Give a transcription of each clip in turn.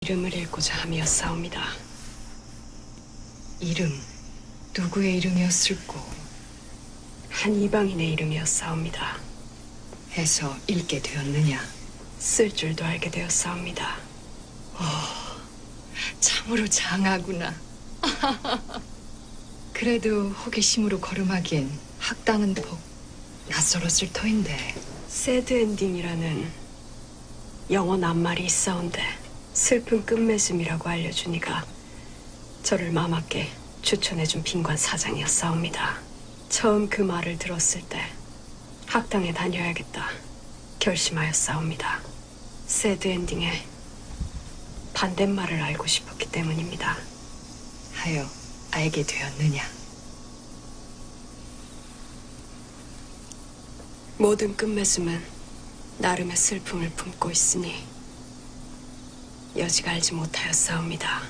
이름을 읽고자 함이었사옵니다. 이름, 누구의 이름이었을꼬? 한 이방인의 이름이었사옵니다. 해서 읽게 되었느냐? 쓸 줄도 알게 되었사옵니다. 참으로 장하구나. 그래도 호기심으로 걸음하기엔 학당은 복 낯설었을 터인데. 새드 엔딩이라는 영어 낱말이 있사온데 슬픈 끝맺음이라고 알려주니가 저를 마맞게 추천해준 빈관 사장이었사옵니다. 처음 그 말을 들었을 때 학당에 다녀야겠다 결심하였사옵니다. 새드 엔딩의 반대말을 알고 싶었기 때문입니다. 하여 알게 되었느냐? 모든 끝맺음은 나름의 슬픔을 품고 있으니 여지가 알지 못하였사옵니다.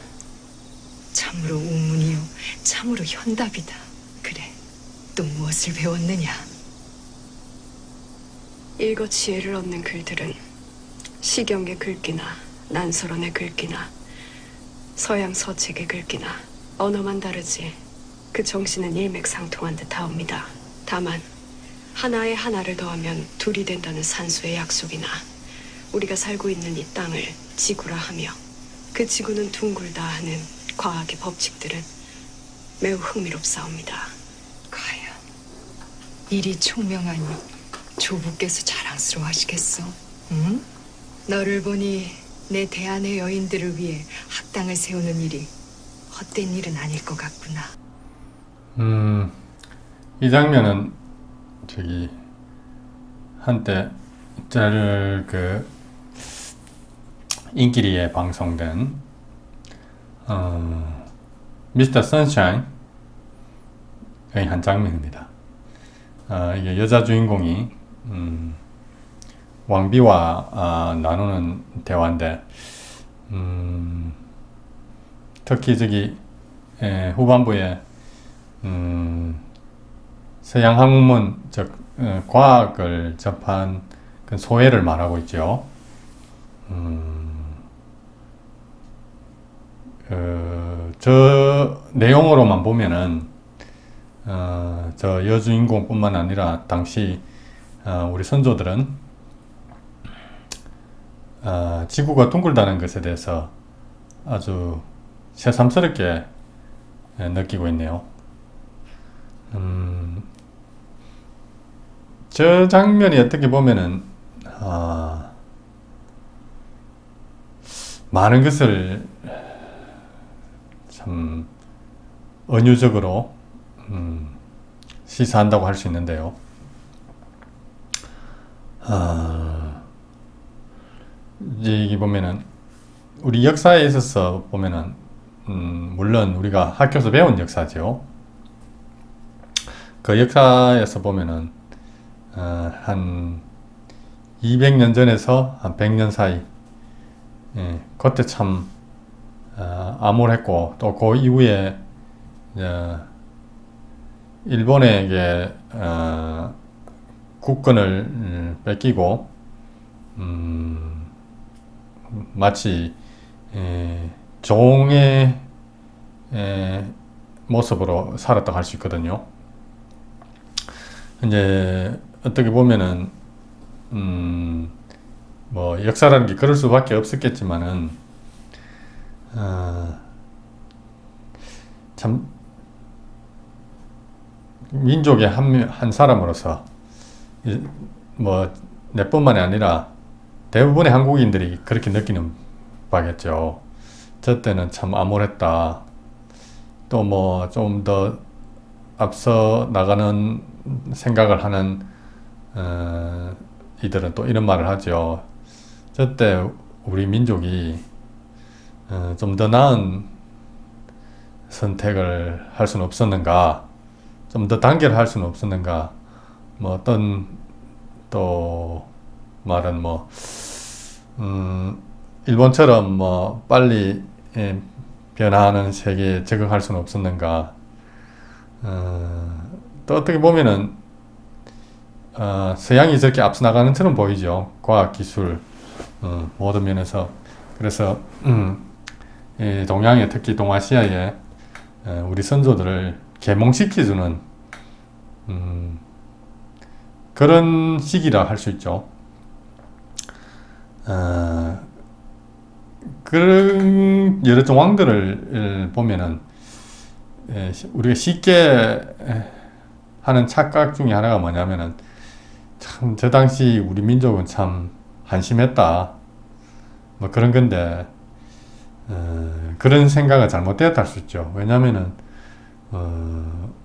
참으로 우문이요, 참으로 현답이다. 그래, 또 무엇을 배웠느냐? 일거지혜를 얻는 글들은 시경의 글귀나 난설원의 글귀나 서양 서책의 글귀나 언어만 다르지 그 정신은 일맥상통한 듯하옵니다. 다만 하나에 하나를 더하면 둘이 된다는 산수의 약속이나 우리가 살고 있는 이 땅을 지구라 하며 그 지구는 둥글다 하는 과학의 법칙들은 매우 흥미롭사옵니다. 과연 일이 총명하니 조부께서 자랑스러워하시겠어? 응? 너를 보니 내 대안의 여인들을 위해 학당을 세우는 일이 헛된 일은 아닐 것 같구나. 이 장면은 저기 한때 그 인기리에 방송된 미스터 선샤인의 한 장면입니다. 이게 여자 주인공이 왕비와 나누는 대화인데 특히 저기 후반부에 서양 학문 즉 과학을 접한 그 소회를 말하고 있죠. 저 내용으로만 보면은 저 여주인공뿐만 아니라 당시 우리 선조들은 지구가 둥글다는 것에 대해서 아주 새삼스럽게 느끼고 있네요. 저 장면이 어떻게 보면은 많은 것을 참 은유적으로 시사한다고 할 수 있는데요. 여기 보면은 우리 역사에 있어서 보면은 물론 우리가 학교에서 배운 역사죠. 그 역사에서 보면은 한 200년 전에서 한 100년 사이, 그때 참 암울했고, 또 그 이후에 일본에게 국권을 뺏기고 마치 종의 모습으로 살았다고 할 수 있거든요. 이제 어떻게 보면은 뭐 역사라는 게 그럴 수밖에 없었겠지만은 참 민족의 한 사람으로서 뭐 내뿐만이 아니라 대부분의 한국인들이 그렇게 느끼는 바겠죠. 저 때는 참 암울했다. 또 뭐 좀 더 앞서 나가는 생각을 하는 이들은 또 이런 말을 하죠. 저 때 우리 민족이 좀 더 나은 선택을 할 수는 없었는가, 좀 더 단결을 할 수는 없었는가, 뭐 어떤 또 말은 뭐 일본처럼 뭐 빨리 변화하는 세계에 적응할 수는 없었는가. 또 어떻게 보면은 서양이 저렇게 앞서 나가는 처럼 보이죠. 과학기술 모든 면에서. 그래서 이 동양에, 특히 동아시아에 우리 선조들을 계몽시켜주는 그런 시기라 할 수 있죠. 그런 여러 종 왕들을 보면은 우리가 쉽게 하는 착각 중에 하나가 뭐냐면은 참 저 당시 우리 민족은 참 한심했다 뭐 그런 건데 그런 생각은 잘못되었다 할 수 있죠. 왜냐면은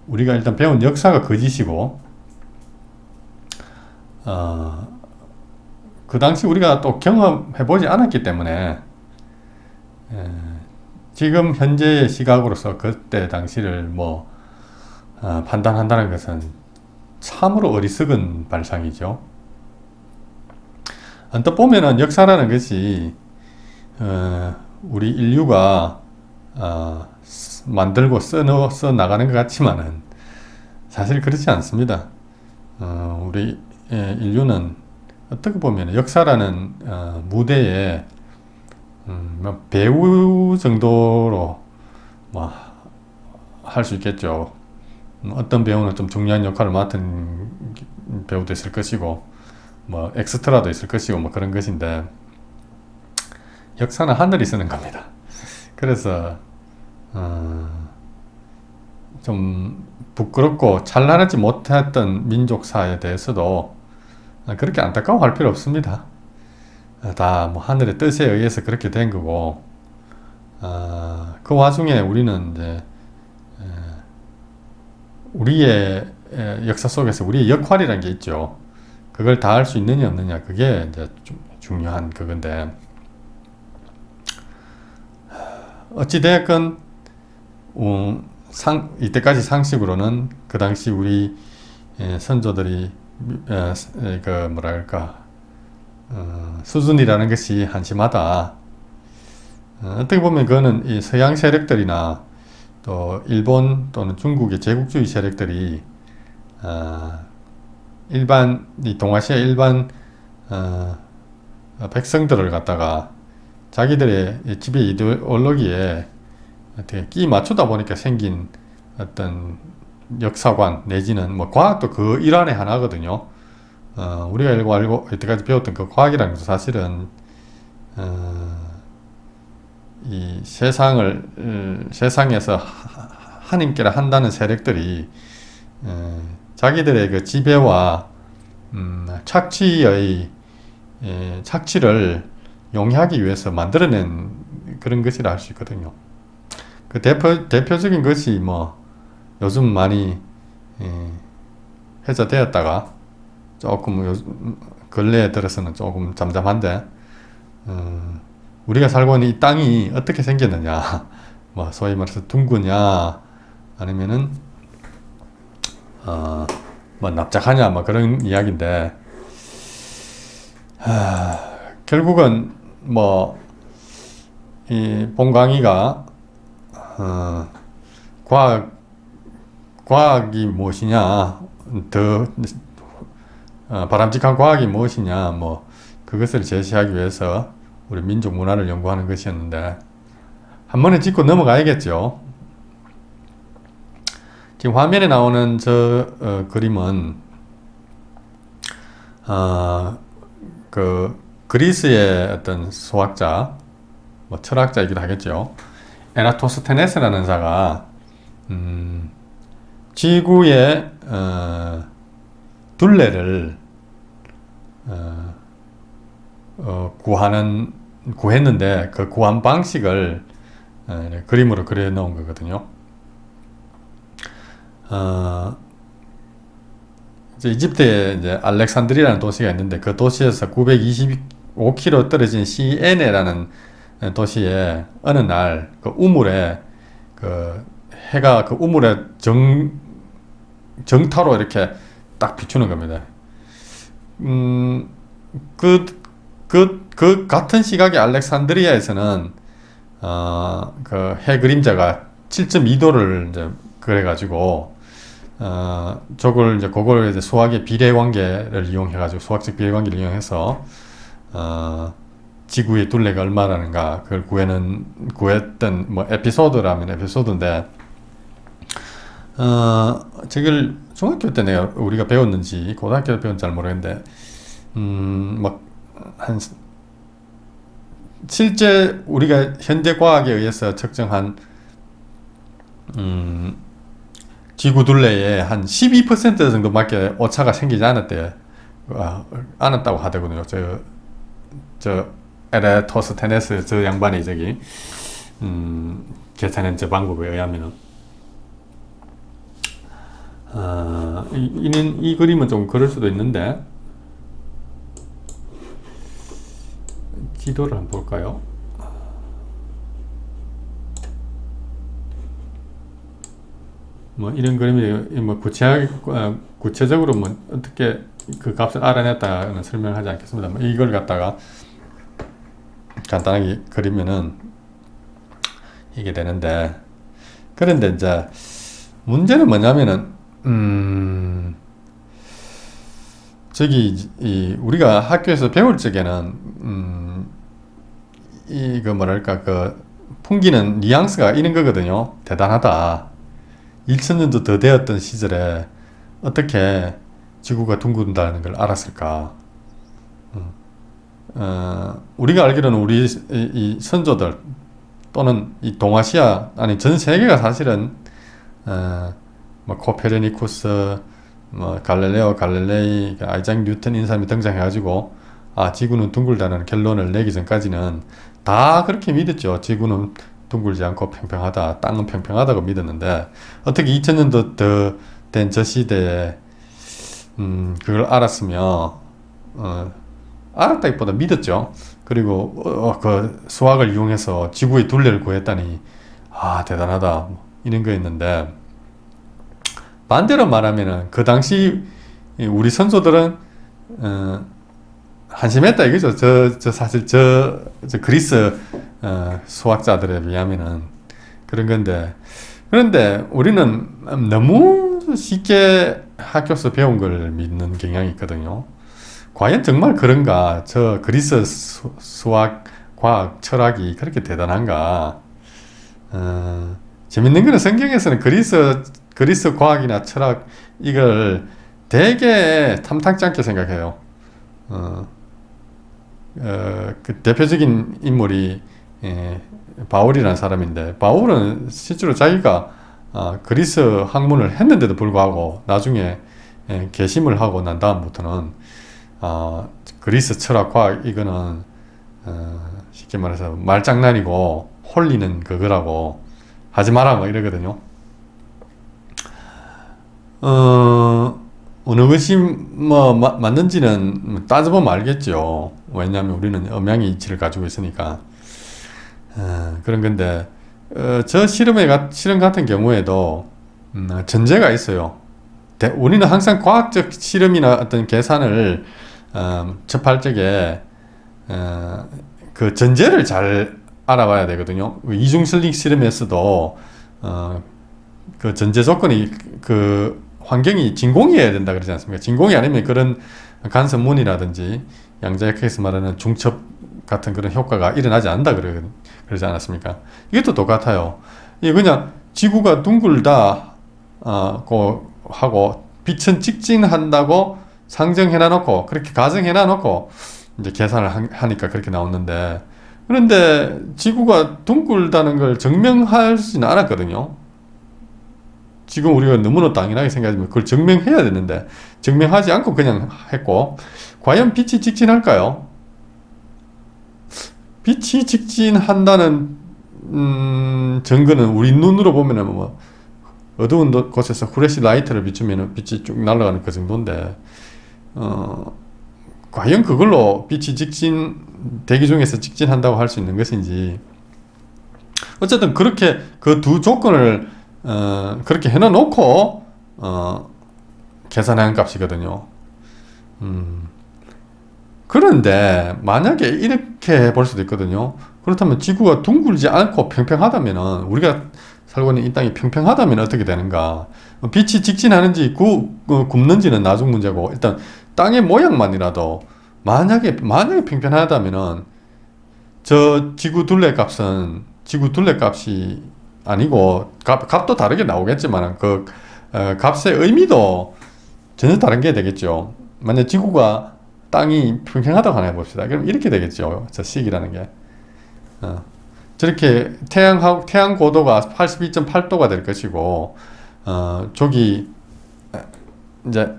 우리가 일단 배운 역사가 거짓이고 그 당시 우리가 또 경험해보지 않았기 때문에 지금 현재의 시각으로서 그때 당시를 뭐 판단한다는 것은 참으로 어리석은 발상이죠. 언뜻 보면은 역사라는 것이 우리 인류가 만들고 써 나가는 것 같지만은 사실 그렇지 않습니다. 우리 인류는 어떻게 보면 역사라는 무대에 배우 정도로 뭐 할 수 있겠죠. 어떤 배우는 좀 중요한 역할을 맡은 배우도 있을 것이고 뭐 엑스트라도 있을 것이고 뭐 그런 것인데 역사는 하늘이 쓰는 겁니다. 그래서 좀 부끄럽고 찬란하지 못했던 민족사에 대해서도 그렇게 안타까워할 필요 없습니다. 다 뭐 하늘의 뜻에 의해서 그렇게 된 거고 그 와중에 우리는 이제 우리의 역사 속에서 우리의 역할이라는 게 있죠. 그걸 다 할 수 있느냐 없느냐 그게 이제 좀 중요한 그건데 어찌되었건 이때까지 상식으로는 그 당시 우리 선조들이 그 뭐랄까 수준이라는 것이 한심하다. 어떻게 보면 그거는 이 서양 세력들이나 또 일본 또는 중국의 제국주의 세력들이 일반 이 동아시아 일반 백성들을 갖다가 자기들의 지배 이데올로기에 어떻게 끼 맞추다 보니까 생긴 어떤 역사관 내지는 뭐 과학도 그 일환의 하나거든요. 우리가 알고 이때까지 배웠던 그 과학이라는 것은 사실은 이 세상에서 한임께라 한다는 세력들이 자기들의 그 지배와 착취를 용이하기 위해서 만들어낸 그런 것이라 할 수 있거든요. 그 대표적인 것이 뭐 요즘 많이 회자되었다가 조금 근래에 들어서는 조금 잠잠한데 우리가 살고 있는 이 땅이 어떻게 생겼느냐 뭐 소위 말해서 둥그냐 아니면은 뭐 납작하냐 뭐 그런 이야기인데 결국은 뭐 이 본 강의가 과학이 무엇이냐 더 바람직한 과학이 무엇이냐 뭐 그것을 제시하기 위해서 우리 민족 문화를 연구하는 것이었는데 한 번에 짚고 넘어가야겠죠. 지금 화면에 나오는 저 그림은 그 그리스의 어떤 수학자 뭐 철학자이기도 하겠죠. 에라토스테네스라는 자가 지구의 둘레를 구했는데 그 구한 방식을 그림으로 그려 놓은 거거든요. 이제 이집트에 이제 알렉산드리아라는 도시가 있는데 그 도시에서 925km 떨어진 시에네라는 도시에 어느 날 그 우물에 그 해가 그 우물에 정타로 이렇게 딱 비추는 겁니다. 그 같은 시각에 알렉산드리아에서는 그 해 그림자가 7.2도를 이제 그래가지고 그걸 이제 수학의 비례관계를 이용해가지고 수학적 비례관계를 이용해서 지구의 둘레가 얼마라는가 그걸 구했던 뭐 에피소드라면 에피소드인데, 저걸 중학교 때 우리가 배웠는지 고등학교 때 배웠는지 잘 모르겠는데, 한 실제 우리가 현대 과학에 의해서 측정한 지구 둘레에 한 12% 정도밖에 오차가 생기지 않았다고 하더군요. 저 에레토스테네스 저 양반이 저기 계산한 저 방법에 의하면은 이 그림은 좀 그럴 수도 있는데, 지도를 한번 볼까요? 뭐 이런 그림이 뭐 구체적으로 뭐 어떻게 그 값을 알아냈다는 설명을 하지 않겠습니다. 뭐 이걸 갖다가 간단하게 그리면은 이게 되는데, 그런데 이제 문제는 뭐냐면은 우리가 학교에서 배울 적에는 이거 뭐랄까 그 풍기는 뉘앙스가 이런 거거든요. 대단하다. 1000년도 더 되었던 시절에 어떻게 지구가 둥근다는 걸 알았을까? 우리가 알기로는 우리 이 선조들 또는 이 동아시아 아니 전 세계가 사실은 뭐 코페르니쿠스, 뭐 갈릴레오 갈릴레이, 아이작 뉴턴 이런 사람이 등장해가지고 지구는 둥글다는 결론을 내기 전까지는 다 그렇게 믿었죠. 지구는 둥글지 않고 평평하다, 땅은 평평하다고 믿었는데, 어떻게 2000년도 더 된 저 시대에 그걸 알았으며 알았다기보다 믿었죠. 그리고 그 수학을 이용해서 지구의 둘레를 구했다니 대단하다 이런 거였는데, 반대로 말하면은 그 당시 우리 선조들은 한심했다 이거죠. 사실 저 그리스 수학자들에 비하면은 그런 건데, 그런데 우리는 너무 쉽게 학교에서 배운 걸 믿는 경향이 있거든요. 과연 정말 그런가? 저 그리스 수학, 과학, 철학이 그렇게 대단한가? 재밌는 거는 성경에서는 그리스 과학이나 철학 이걸 되게 탐탁지 않게 생각해요. 그 대표적인 인물이 바울이라는 사람인데, 바울은 실제로 자기가 그리스 학문을 했는데도 불구하고 나중에 개심을 하고 난 다음부터는 그리스 철학 과학 이거는 쉽게 말해서 말장난이고 홀리는 그거라고 하지 마라 뭐 이러거든요. 어느 것이 뭐 맞는지는 따져보면 알겠죠. 왜냐하면 우리는 음양의 이치를 가지고 있으니까. 그런 건데, 저 실험 같은 경우에도 전제가 있어요. 우리는 항상 과학적 실험이나 어떤 계산을 접할 적에 그 전제를 잘 알아봐야 되거든요. 이중슬릭 실험에서도 그 전제 조건이 그 환경이 진공이어야 된다 그러지 않습니까? 진공이 아니면 그런 간섭문이라든지 양자역학에서 말하는 중첩 같은 그런 효과가 일어나지 않는다 그러지 않았습니까? 이것도 똑같아요. 이게 그냥 지구가 둥글다 하고 빛은 직진한다고 상정해놔 놓고 그렇게 가정해놔 놓고 이제 계산을 하니까 그렇게 나오는데, 그런데 지구가 둥글다는 걸 증명할 수는 않았거든요. 지금 우리가 너무나 당연하게 생각하지만 그걸 증명해야 되는데 증명하지 않고 그냥 했고, 과연 빛이 직진할까요? 빛이 직진한다는 증거는 우리 눈으로 보면은 뭐 어두운 곳에서 후레쉬 라이트를 비추면 빛이 쭉 날아가는 그 정도인데, 과연 그걸로 빛이 대기 중에서 직진한다고 할 수 있는 것인지. 어쨌든 그렇게 그 두 조건을 그렇게 해놔놓고 계산한 값이거든요. 그런데 만약에 이렇게 볼 수도 있거든요. 그렇다면 지구가 둥글지 않고 평평하다면은, 우리가 살고 있는 이 땅이 평평하다면 어떻게 되는가? 빛이 직진하는지 굽는지는 나중 문제고, 일단 땅의 모양만이라도 만약에 평평하다면은 저 지구 둘레 값은 지구 둘레 값이 아니고 값도 다르게 나오겠지만 그 값의 의미도 전혀 다른 게 되겠죠. 만약 지구가 땅이 평평하다고 하나 해봅시다. 그럼 이렇게 되겠죠. 저 식이라는 게. 저렇게 태양 고도가 82.8도가 될 것이고, 저기, 이제,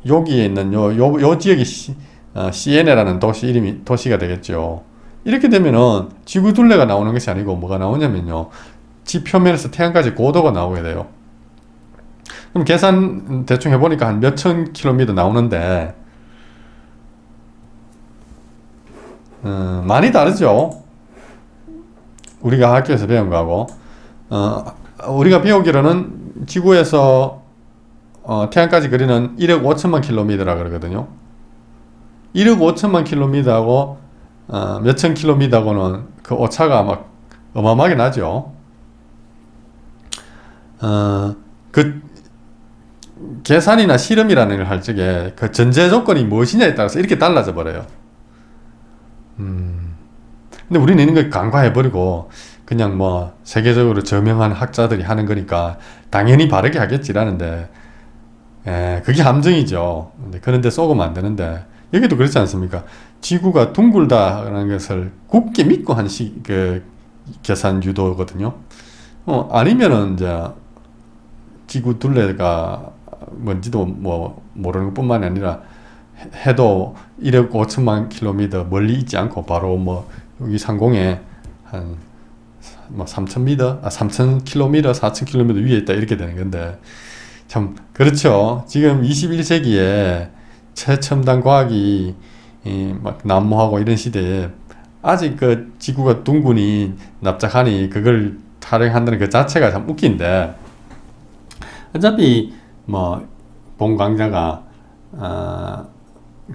여기에 있는 요 지역이 시에네라는 도시가 되겠죠. 이렇게 되면은 지구 둘레가 나오는 것이 아니고 뭐가 나오냐면요. 지 표면에서 태양까지 고도가 나오게 돼요. 그럼 계산 대충 해보니까 한 몇천 킬로미터 나오는데, 많이 다르죠. 우리가 학교에서 배운 거하고. 우리가 배우기로는 지구에서 태양까지 거리는 1억 5천만 킬로미터라 그러거든요. 1억 5천만 킬로미터하고 몇천 킬로미터하고는 그 오차가 막 어마어마하게 나죠. 그 계산이나 실험이라는 걸 할 적에 그 전제 조건이 무엇이냐에 따라서 이렇게 달라져 버려요. 근데 우리는 이런 걸 간과해버리고 그냥 뭐 세계적으로 저명한 학자들이 하는 거니까 당연히 바르게 하겠지라는데, 그게 함정이죠. 그런데 속으면 안 되는데, 여기도 그렇지 않습니까? 지구가 둥글다라는 것을 굳게 믿고 한 그 계산 유도거든요. 아니면은 이제 지구 둘레가 뭔지도 뭐 모르는 것뿐만이 아니라 해도 1억 5천만 킬로미터 멀리 있지 않고 바로 뭐 여기 상공에 한 뭐 3,000m, 3,000km, 4,000km 위에 있다 이렇게 되는 건데, 참 그렇죠. 지금 21세기에 최첨단 과학이 막 난무하고 이런 시대에 아직 그 지구가 둥근히 납작하니 그걸 촬영한다는 그 자체가 참 웃긴데, 어차피 뭐 본 강좌가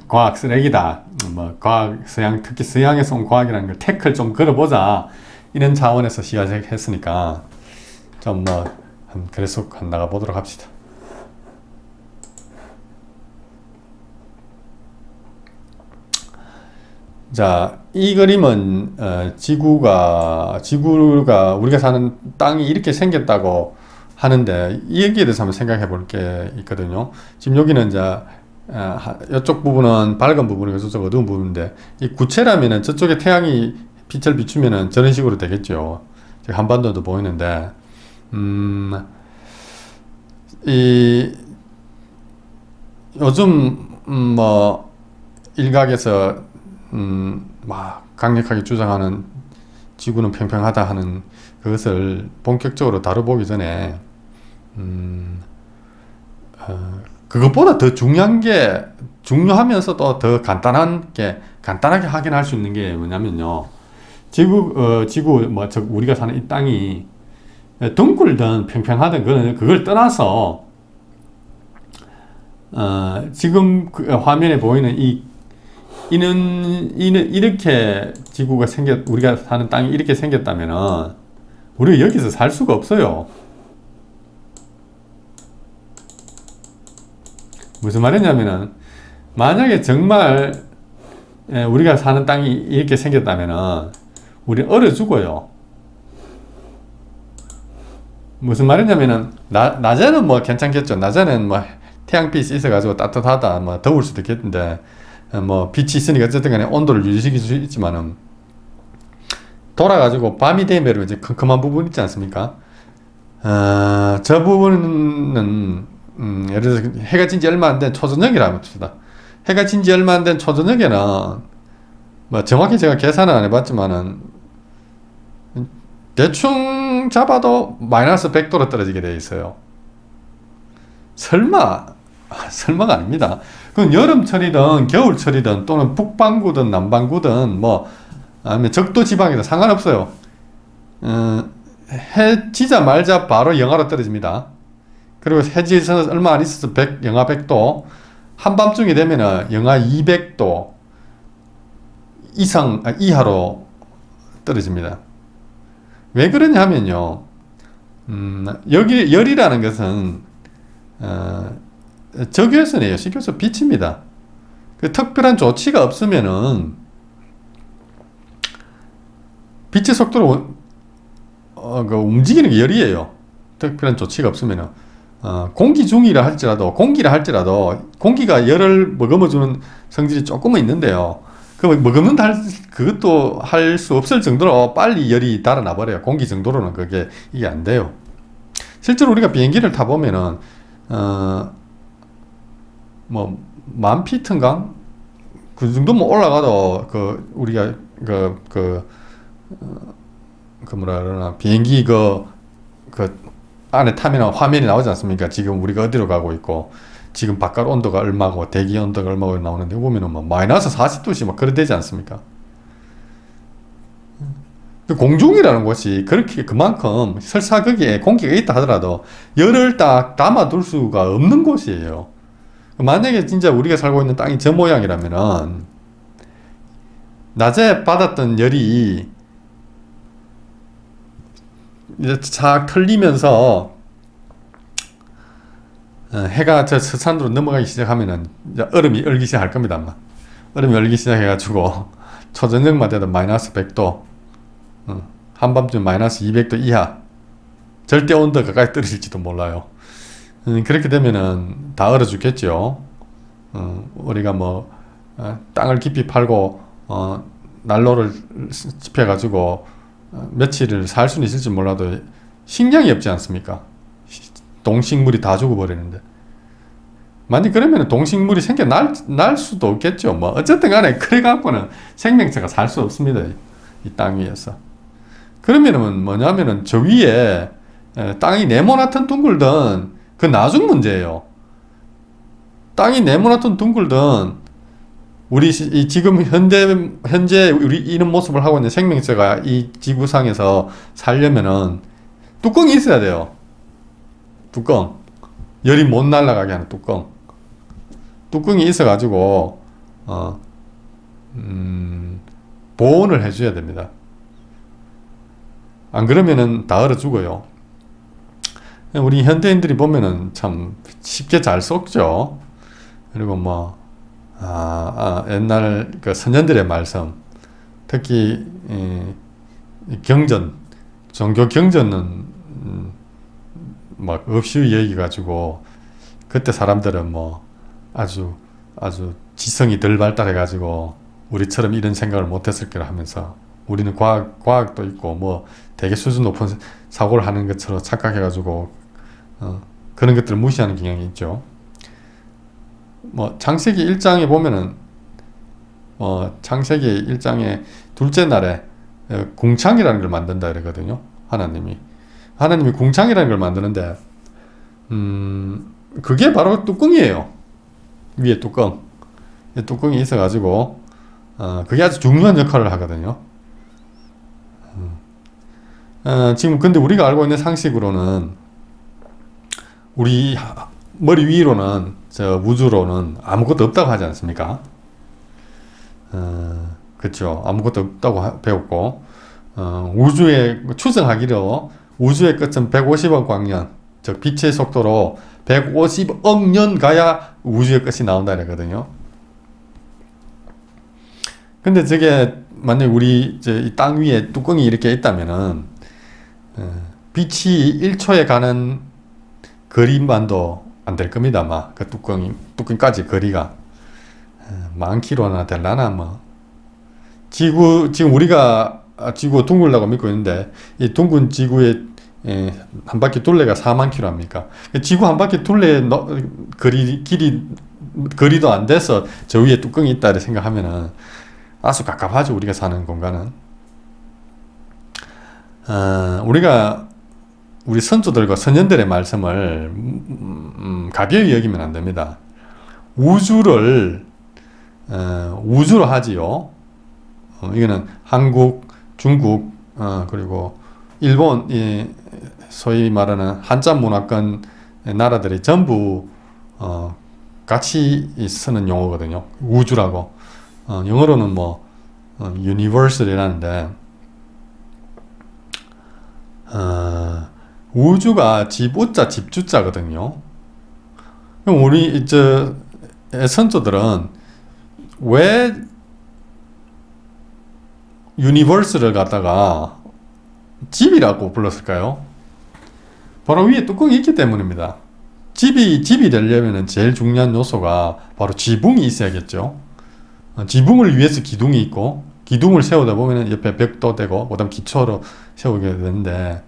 과학 쓰레기다, 뭐 과학 서양, 특히 서양에서 온 과학이라는 걸 태클 좀 걸어보자 이런 차원에서 시작했으니까 좀 뭐 그래서 나가 보도록 합시다. 자, 이 그림은 지구가 우리가 사는 땅이 이렇게 생겼다고 하는데, 여기에 대해서 한번 생각해 볼 게 있거든요. 지금 여기는 이제 이쪽 부분은 밝은 부분이고 저쪽 어두운 부분인데, 이 구체라면은 저쪽에 태양이 빛을 비추면은 저런 식으로 되겠죠. 한반도도 보이는데, 요즘 뭐 일각에서 막 강력하게 주장하는 지구는 평평하다 하는 그것을 본격적으로 다뤄보기 전에 그것보다 더 중요한 게, 중요하면서도 더 간단하게 확인할 수 있는 게 뭐냐면요. 지구 뭐 우리가 사는 이 땅이 둥글든 평평하든 그걸 떠나서 지금 그 화면에 보이는 이는 이렇게 지구가 우리가 사는 땅이 이렇게 생겼다면은 우리가 여기서 살 수가 없어요. 무슨 말이냐면은, 만약에 정말 우리가 사는 땅이 이렇게 생겼다면은 우리는 얼어 죽어요. 무슨 말이냐면은, 낮에는 뭐 괜찮겠죠. 낮에는 뭐 태양빛이 있어가지고 따뜻하다, 뭐 더울 수도 있겠는데, 뭐 빛이 있으니까 어쨌든 간에 온도를 유지시킬 수 있지만은, 돌아가지고 밤이 되면 이제 컴컴한 부분 있지 않습니까? 저 부분은 예를 들어서 해가 진 지 얼마 안 된 초저녁이라고 합시다. 해가 진 지 얼마 안 된 초저녁에는 뭐 정확히 제가 계산은 안 해봤지만은 대충 잡아도 마이너스 100도로 떨어지게 되어 있어요. 설마가 아닙니다. 그건 여름철이든 겨울철이든 또는 북반구든 남반구든 뭐 아니면 적도 지방이든 상관없어요. 해 지자마자 바로 영하로 떨어집니다. 그리고 해지에서 얼마 안 있어서 영하 100도, 한밤중이 되면은 영하 200도 이하로 떨어집니다. 왜 그러냐 하면요, 여기 열이라는 것은 적외선이에요. 식외선 빛입니다. 그 특별한 조치가 없으면은 빛의 속도로 그 움직이는 게 열이에요. 특별한 조치가 없으면은 공기 중이라 할지라도 공기가 열을 머금어주는 성질이 조금은 있는데요. 그 머금는다 그것도 할 수 없을 정도로 빨리 열이 달아나 버려요. 공기 정도로는 이게 안 돼요. 실제로 우리가 비행기를 타보면은 뭐 10,000피트인가 그 정도면 올라가도 우리가 뭐라 그러나 비행기 그 안에 타면 화면이 나오지 않습니까? 지금 우리가 어디로 가고 있고 지금 바깥 온도가 얼마고 대기 온도가 얼마고 나오는데 보면은 뭐 마이너스 40도씩 막 그래 되지 않습니까? 공중이라는 곳이 그렇게 그만큼 설사 거기에 공기가 있다 하더라도 열을 딱 담아둘 수가 없는 곳이에요. 만약에 진짜 우리가 살고 있는 땅이 저 모양이라면은 낮에 받았던 열이 이제 쫙 틀리면서 해가 저 서산으로 넘어가기 시작하면은 이제 얼음이 얼기 시작할 겁니다. 아마. 얼음이 얼기 시작해가지고 초저녁만 돼도 마이너스 100도 한밤중 마이너스 200도 이하 절대 온도 가까이 떨어질지도 몰라요. 그렇게 되면은 다 얼어 죽겠죠. 우리가 뭐 땅을 깊이 팔고 난로를 집혀가지고 며칠을 살 수는 있을지 몰라도 식량이 없지 않습니까? 동식물이 다 죽어버리는데 만약 그러면 동식물이 생겨날 수도 없겠죠. 뭐 어쨌든 간에 그래갖고는 생명체가 살 수 없습니다. 이 땅 위에서. 그러면은 뭐냐면은 저 위에 땅이 네모나든 둥글든 그 나중 문제예요. 땅이 네모나든 둥글든 우리 지금 현재 우리 이런 모습을 하고 있는 생명체가 이 지구상에서 살려면은 뚜껑이 있어야 돼요. 뚜껑. 열이 못 날아가게 하는 뚜껑. 뚜껑이 있어가지고 보온을 해줘야 됩니다. 안 그러면은 다 얼어 죽어요. 우리 현대인들이 보면은 참 쉽게 잘 속죠. 그리고 뭐 옛날 그 선현들의 말씀, 특히 경전, 종교 경전은 막 없이 얘기 가지고 그때 사람들은 뭐 아주 지성이 덜 발달해 가지고 우리처럼 이런 생각을 못했을 거라 하면서 우리는 과학도 있고 뭐 되게 수준 높은 사고를 하는 것처럼 착각해 가지고 그런 것들을 무시하는 경향이 있죠. 뭐 창세기 1장에 보면은 창세기 1장의 둘째 날에 궁창이라는 걸 만든다 그러거든요. 하나님이 궁창이라는 걸 만드는데 그게 바로 뚜껑이에요. 위에 뚜껑이 있어가지고 그게 아주 중요한 역할을 하거든요. 지금 근데 우리가 알고 있는 상식으로는 우리 머리 위로는 저 우주로는 아무것도 없다고 하지 않습니까? 그렇죠. 아무것도 없다고 배웠고 우주에 추정하기로 우주의 끝은 150억 광년, 즉 빛의 속도로 150억 년 가야 우주의 끝이 나온다 그러거든요. 근데 저게 만약 우리 이 땅 위에 뚜껑이 이렇게 있다면은 빛이 1초에 가는 거리만도 안 될 겁니다. 아마 그 뚜껑까지 거리가 만 킬로나 될라나 뭐. 지금 우리가 지구가 둥글다고 믿고 있는데 이 둥근 지구의 한 바퀴 둘레가 4만 킬로입니까? 지구 한 바퀴 둘레 거리도 안 돼서 저 위에 뚜껑이 있다 생각하면은 아주 갑갑하죠. 우리가 사는 공간은. 우리 선조들과 선현들의 말씀을 가벼이 여기면 안 됩니다. 우주를 우주로 하지요. 이거는 한국, 중국, 그리고 일본, 소위 말하는 한자 문화권 나라들이 전부 같이 쓰는 용어거든요. 우주라고. 영어로는 뭐 universal이라는데 우주가 집우자 집주자거든요. 그럼 우리 선조들은 왜 유니버스를 갖다가 집이라고 불렀을까요? 바로 위에 뚜껑이 있기 때문입니다. 집이 되려면 제일 중요한 요소가 바로 지붕이 있어야겠죠. 지붕을 위해서 기둥이 있고, 기둥을 세우다 보면 옆에 벽도 되고, 그 다음 기초로 세우게 되는데,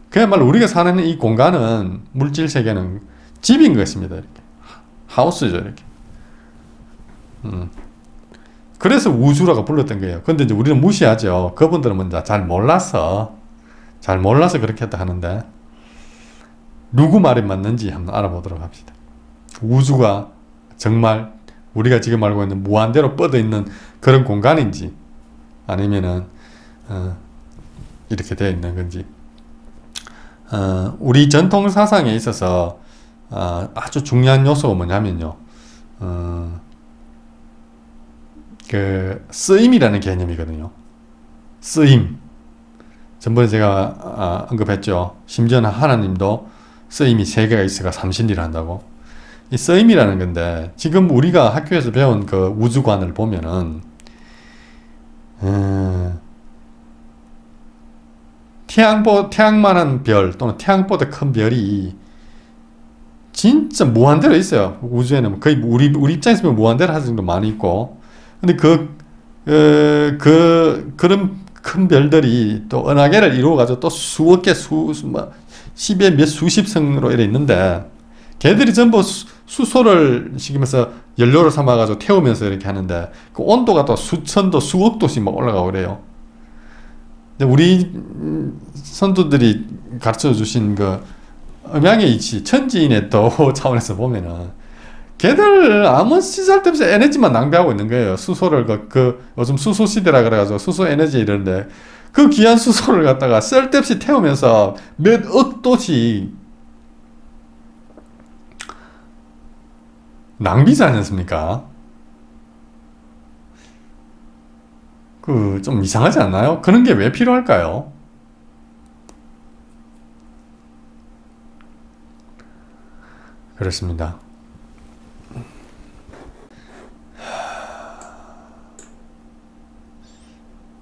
그야말로 우리가 사는 이 공간은, 물질 세계는 집인 것입니다. 이렇게. 하우스죠, 이렇게. 그래서 우주라고 불렀던 거예요. 근데 이제 우리는 무시하죠. 그분들은 먼저 잘 몰라서 그렇게 했다 하는데, 누구 말이 맞는지 한번 알아보도록 합시다. 우주가 정말 우리가 지금 알고 있는 무한대로 뻗어 있는 그런 공간인지, 아니면은 이렇게 되어 있는 건지. 우리 전통 사상에 있어서 아주 중요한 요소가 뭐냐면요, 그 쓰임이라는 개념이거든요. 쓰임. 전번에 제가 언급했죠. 심지어는 하나님도 쓰임이 3개가 있어가 삼신리를 한다고. 이 쓰임이라는 건데, 지금 우리가 학교에서 배운 그 우주관을 보면은 태양만한 별 또는 태양보다 큰 별이 진짜 무한대로 있어요. 우주에는 거의 우리 입장에서 보면 무한대로 할 정도 많이 있고, 근데 그런 큰 별들이 또 은하계를 이루어가지고 또 수억 개, 십에 몇 수십 성으로 이래 있는데, 걔들이 전부 수소를 시키면서 연료를 삼아가지고 태우면서 이렇게 하는데, 그 온도가 또 수천도, 수억 도씩 막 올라가고 그래요. 근데 우리 선두들이 가르쳐 주신 그 음양의 이치, 천지인의 또 차원에서 보면은, 걔들 아무 쓰잘데없이 에너지만 낭비하고 있는 거예요. 수소를 요즘 수소 시대라 그래가지고 수소 에너지 이러는데, 그 귀한 수소를 갖다가 쓸데없이 태우면서 몇 억 도씩 낭비지 않습니까? 좀 이상하지 않나요? 그런 게 왜 필요할까요? 그렇습니다.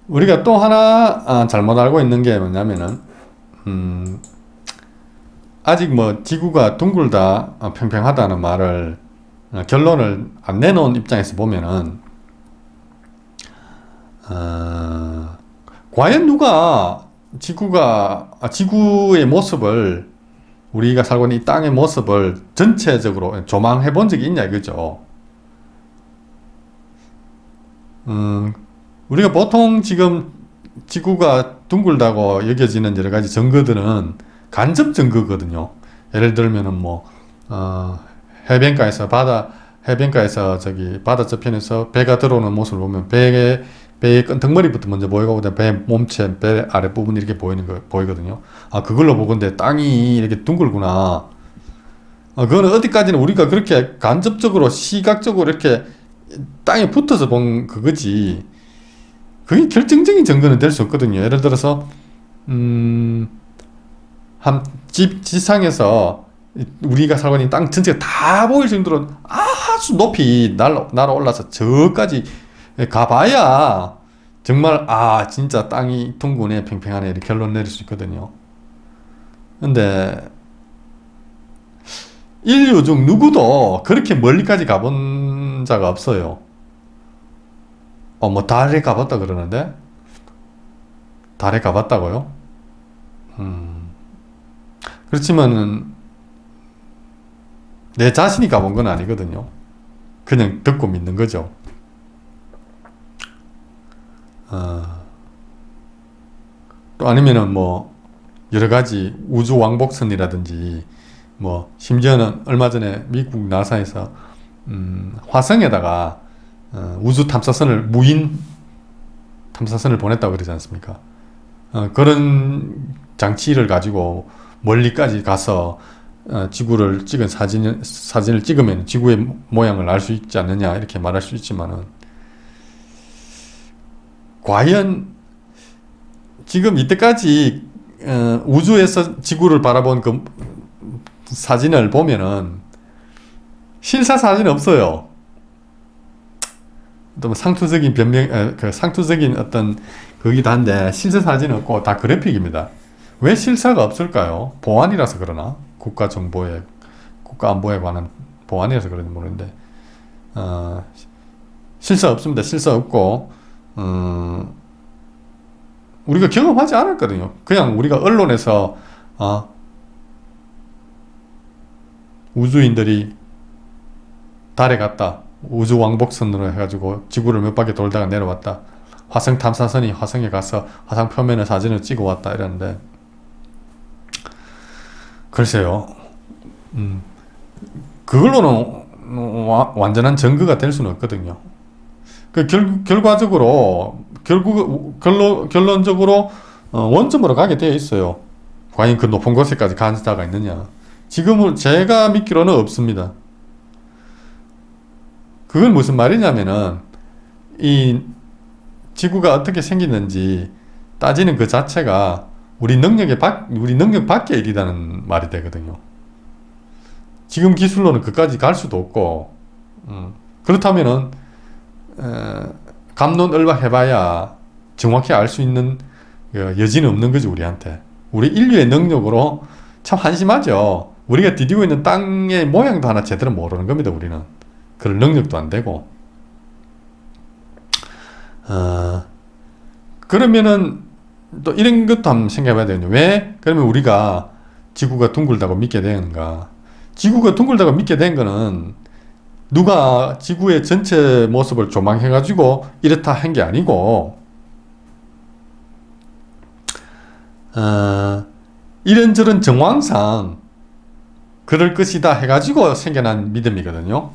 우리가 또 하나 잘못 알고 있는 게 뭐냐면은, 아직 뭐 지구가 둥글다, 평평하다는 말을, 결론을 안 내놓은 입장에서 보면은, 과연 누가 지구의 모습을, 우리가 살고 있는 이 땅의 모습을 전체적으로 조망해 본 적이 있냐 이거죠. 우리가 보통 지금 지구가 둥글다고 여겨지는 여러 가지 증거들은 간접 증거거든요. 예를 들면은 해변가에서 바다 저편에서 배가 들어오는 모습을 보면 배의 끈덩머리부터 먼저 보이고, 그다음에 배 몸체, 배 아랫부분이 이렇게 보이거든요. 그걸로 보건데 땅이 이렇게 둥글구나. 그거는 어디까지는 우리가 그렇게 간접적으로, 시각적으로 이렇게 땅에 붙어서 본 그거지, 그게 결정적인 증거는 될 수 없거든요. 예를 들어서 지상에서 우리가 살고 있는 땅 전체가 다 보일 정도로 아주 높이 날아올라서 저까지 가봐야 정말 진짜 땅이 둥근해, 평평하네 이렇게 결론 내릴 수 있거든요. 근데 인류 중 누구도 그렇게 멀리까지 가본 자가 없어요. 달에 가봤다 그러는데? 달에 가봤다고요? 그렇지만은 내 자신이 가본 건 아니거든요. 그냥 듣고 믿는 거죠. 또 아니면은 여러 가지 우주 왕복선이라든지, 심지어는 얼마 전에 미국 나사에서 화성에다가 우주 탐사선을, 무인 탐사선을 보냈다고 그러지 않습니까? 그런 장치를 가지고 멀리까지 가서 지구를 찍은 사진을 찍으면 지구의 모양을 알 수 있지 않느냐 이렇게 말할 수 있지만은, 과연 지금 이때까지 우주에서 지구를 바라본 그 사진을 보면은 실사 사진은 없어요. 또 상투적인 변명, 그 상투적인 어떤 거기도 한데 실사 사진은 없고 다 그래픽입니다. 왜 실사가 없을까요? 보안이라서 그러나? 국가 정보에, 국가 안보에 관한 보안이라서 그런지 모르는데, 실사 없습니다. 실사 없고, 우리가 경험하지 않았거든요. 그냥 우리가 언론에서, 우주인들이 달에 갔다. 우주 왕복선으로 해가지고 지구를 몇 바퀴 돌다가 내려왔다. 화성 탐사선이 화성에 가서 화성 표면의 사진을 찍어 왔다. 이랬는데, 글쎄요. 그걸로는 완전한 증거가 될 수는 없거든요. 그 결과적으로, 결론적으로 원점으로 가게 되어 있어요. 과연 그 높은 곳에까지 간 자가 있느냐. 지금은 제가 믿기로는 없습니다. 그건 무슨 말이냐면은, 이 지구가 어떻게 생겼는지 따지는 그 자체가 우리 능력 밖의 일이라는 말이 되거든요. 지금 기술로는 그까지 갈 수도 없고, 그렇다면은, 갑론을박 해봐야 정확히 알 수 있는 여지는 없는 거지, 우리한테. 우리 인류의 능력으로 참 한심하죠. 우리가 디디고 있는 땅의 모양도 하나 제대로 모르는 겁니다, 우리는. 그럴 능력도 안 되고. 그러면은 또 이런 것도 한번 생각해 봐야 되거든요. 왜? 그러면 우리가 지구가 둥글다고 믿게 되는가? 지구가 둥글다고 믿게 된 거는 누가 지구의 전체 모습을 조망해 가지고 이렇다 한 게 아니고, 이런저런 정황상 그럴 것이다 해가지고 생겨난 믿음이거든요.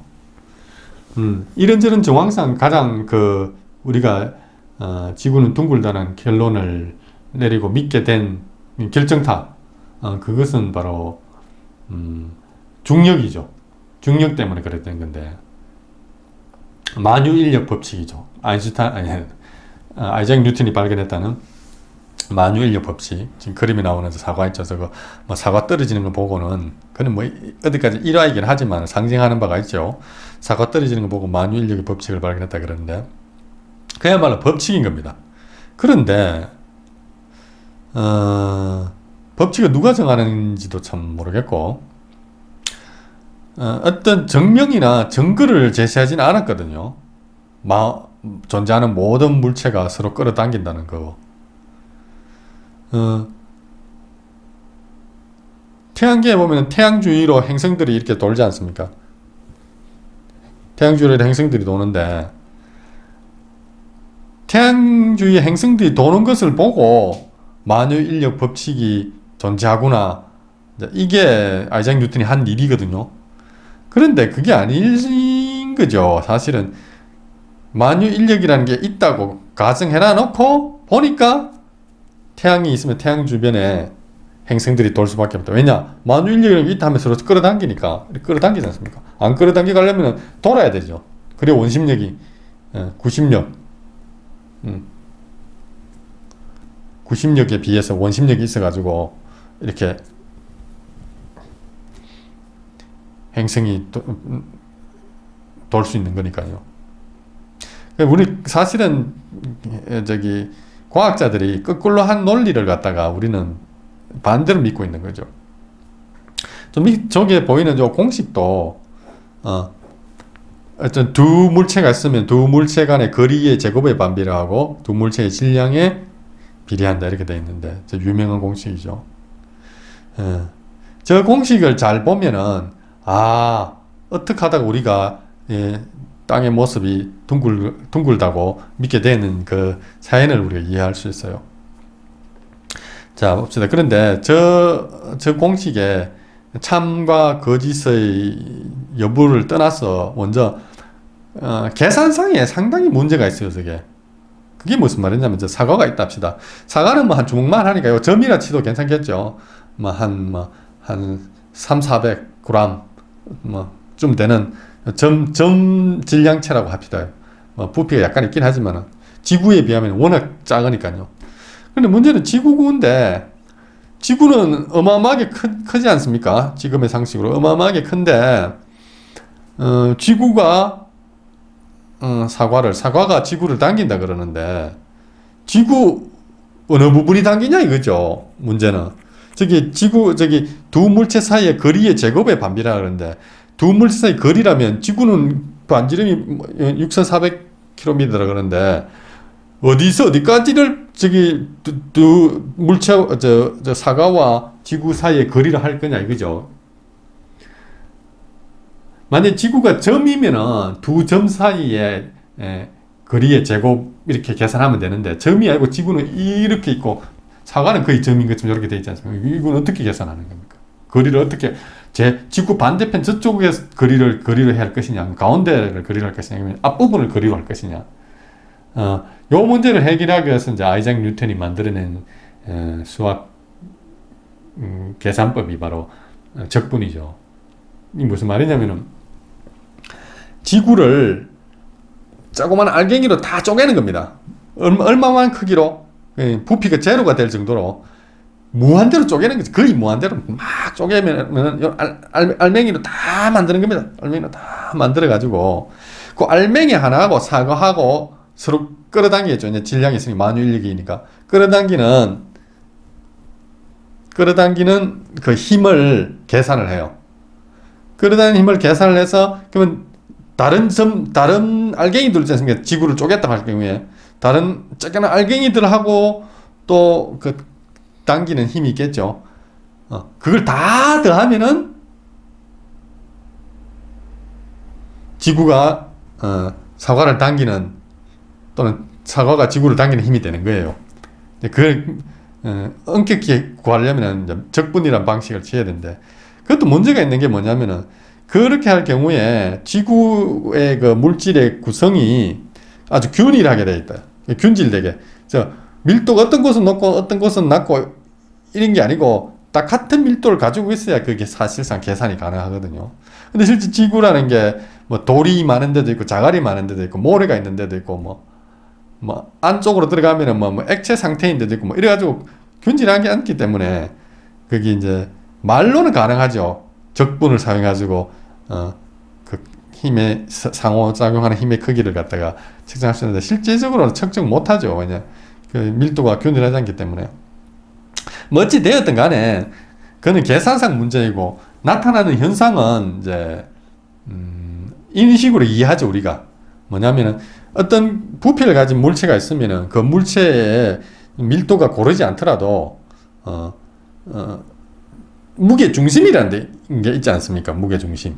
이런저런 정황상 가장 우리가 지구는 둥글다는 결론을 내리고 믿게 된 결정타, 그것은 바로 중력이죠. 중력 때문에 그랬던 건데, 만유인력 법칙이죠. 아이작 뉴턴이 발견했다는 만유인력 법칙. 지금 그림이 나오는 사과 있죠. 저거 뭐 사과 떨어지는 거 보고는, 그는 뭐 어디까지 일화이긴 하지만 상징하는 바가 있죠. 사과 떨어지는 거 보고 만유인력의 법칙을 발견했다 그러는데, 그야말로 법칙인 겁니다. 그런데 법칙을 누가 정하는지도 참 모르겠고, 어떤 증명이나 증거를 제시하지는 않았거든요. 존재하는 모든 물체가 서로 끌어당긴다는 거. 태양계에 보면 태양 주위로 행성들이 이렇게 돌지 않습니까? 태양 주위로 행성들이 도는데, 태양 주위에 행성들이 도는 것을 보고 만유인력 법칙이 존재하구나, 이게 아이작 뉴턴이 한 일이거든요. 그런데 그게 아닌 거죠. 사실은 만유인력이라는 게 있다고 가정해놔 놓고 보니까 태양이 있으면 태양 주변에 행성들이 돌 수밖에 없다. 왜냐? 만유인력이라는 게 있다 하면 서로 끌어당기니까. 끌어당기지 않습니까? 안 끌어당기 가려면 돌아야 되죠. 그리고 원심력이, 구심력, 구심력에 비해서 원심력이 있어가지고 이렇게 행성이 돌 수 있는 거니까요. 우리 사실은 과학자들이 거꾸로 한 논리를 갖다가 우리는 반대로 믿고 있는 거죠. 저기에 보이는 저 공식도 어떤 두 물체가 있으면 두 물체 간의 거리의 제곱의 반비를 하고 두 물체의 질량에 비례한다, 이렇게 되어 있는데, 저 유명한 공식이죠. 저 공식을 잘 보면은, 어떻게 하다가 우리가 땅의 모습이 둥글다고 믿게 되는 그 사연을 우리가 이해할 수 있어요. 자, 봅시다. 그런데 저 공식에 참과 거짓의 여부를 떠나서 먼저 계산상에 상당히 문제가 있어요. 그게 무슨 말이냐면, 저 사과가 있다 합시다. 사과는 뭐 한 주먹만 하니까요. 점이라 치도 괜찮겠죠. 한 300-400g 좀 되는 점 질량체라고 합시다. 부피가 약간 있긴 하지만 지구에 비하면 워낙 작으니까요. 근데 문제는 지구인데, 지구는 어마어마하게 크지 않습니까? 지금의 상식으로 어마어마하게 큰데, 지구가 사과가 지구를 당긴다 그러는데 지구 어느 부분이 당기냐 이거죠. 문제는 저기 두 물체 사이의 거리의 제곱의 반비라 그러는데 두 물체 사이 거리라면 지구는 반지름이 6,400km라 그러는데 어디서 어디까지를 저기 두 물체 저 사과와 지구 사이의 거리를 할 거냐 이거죠. 만약 지구가 점이면은 두 점 사이의 거리의 제곱 이렇게 계산하면 되는데 점이 아니고 지구는 이렇게 있고 사과는 거의 점인 것처럼 이렇게 돼 있지 않습니까? 이건 어떻게 계산하는 겁니까? 거리를 어떻게 지구 반대편 저쪽에 거리를 해야 할 것이냐, 가운데를 거리를 할 것이냐, 아니면 앞부분을 거리로 할 것이냐. 요 문제를 해결하기 위해서 이제 아이작 뉴턴이 만들어낸 수학 계산법이 바로 적분이죠. 이 무슨 말이냐면은 지구를 조그만 알갱이로 다 쪼개는 겁니다. 얼마만 크기로 부피가 제로가 될 정도로 무한대로 쪼개는 거지. 거의 무한대로 막 쪼개면 알맹이로 다 만드는 겁니다. 알맹이로 다 만들어 가지고 그 알맹이 하나하고 사과하고 서로 끌어당기겠죠. 이제 질량이 있으니 만유인력이니까 끌어당기는 그 힘을 계산을 해요. 끌어당기는 힘을 계산을 해서 그러면 다른 알갱이들 있지 않습니까? 지구를 쪼갰다고 할 경우에 다른 쪼개는 알갱이들하고 또 그 당기는 힘이 있겠죠. 그걸 다 더하면은 지구가 사과를 당기는 또는 사과가 지구를 당기는 힘이 되는 거예요. 그걸 엄격히 구하려면 이제 적분이라는 방식을 취해야 되는데 그것도 문제가 있는 게 뭐냐면은 그렇게 할 경우에 지구의 그 물질의 구성이 아주 균일하게 되어 있다. 균질되게. 밀도가 어떤 곳은 높고 어떤 곳은 낮고 이런 게 아니고 딱 같은 밀도를 가지고 있어야 그게 사실상 계산이 가능하거든요. 근데 실제 지구라는 게 뭐 돌이 많은 데도 있고 자갈이 많은 데도 있고 모래가 있는 데도 있고 뭐 안쪽으로 들어가면은 뭐 액체 상태인 데도 있고 뭐 이래가지고 균질하게 않기 때문에 그게 이제 말로는 가능하죠. 적분을 사용해가지고 그 힘의 상호작용하는 힘의 크기를 갖다가 측정할 수 있는데 실제적으로는 측정 못하죠. 왜냐 그 밀도가 균일하지 않기 때문에. 뭐 어찌 되었든 간에 그는 계산상 문제이고 나타나는 현상은 이제 이런 식으로 이해하죠. 우리가 뭐냐면은 어떤 부피를 가진 물체가 있으면은 그 물체의 밀도가 고르지 않더라도 무게 중심이라는 게 있지 않습니까? 무게 중심.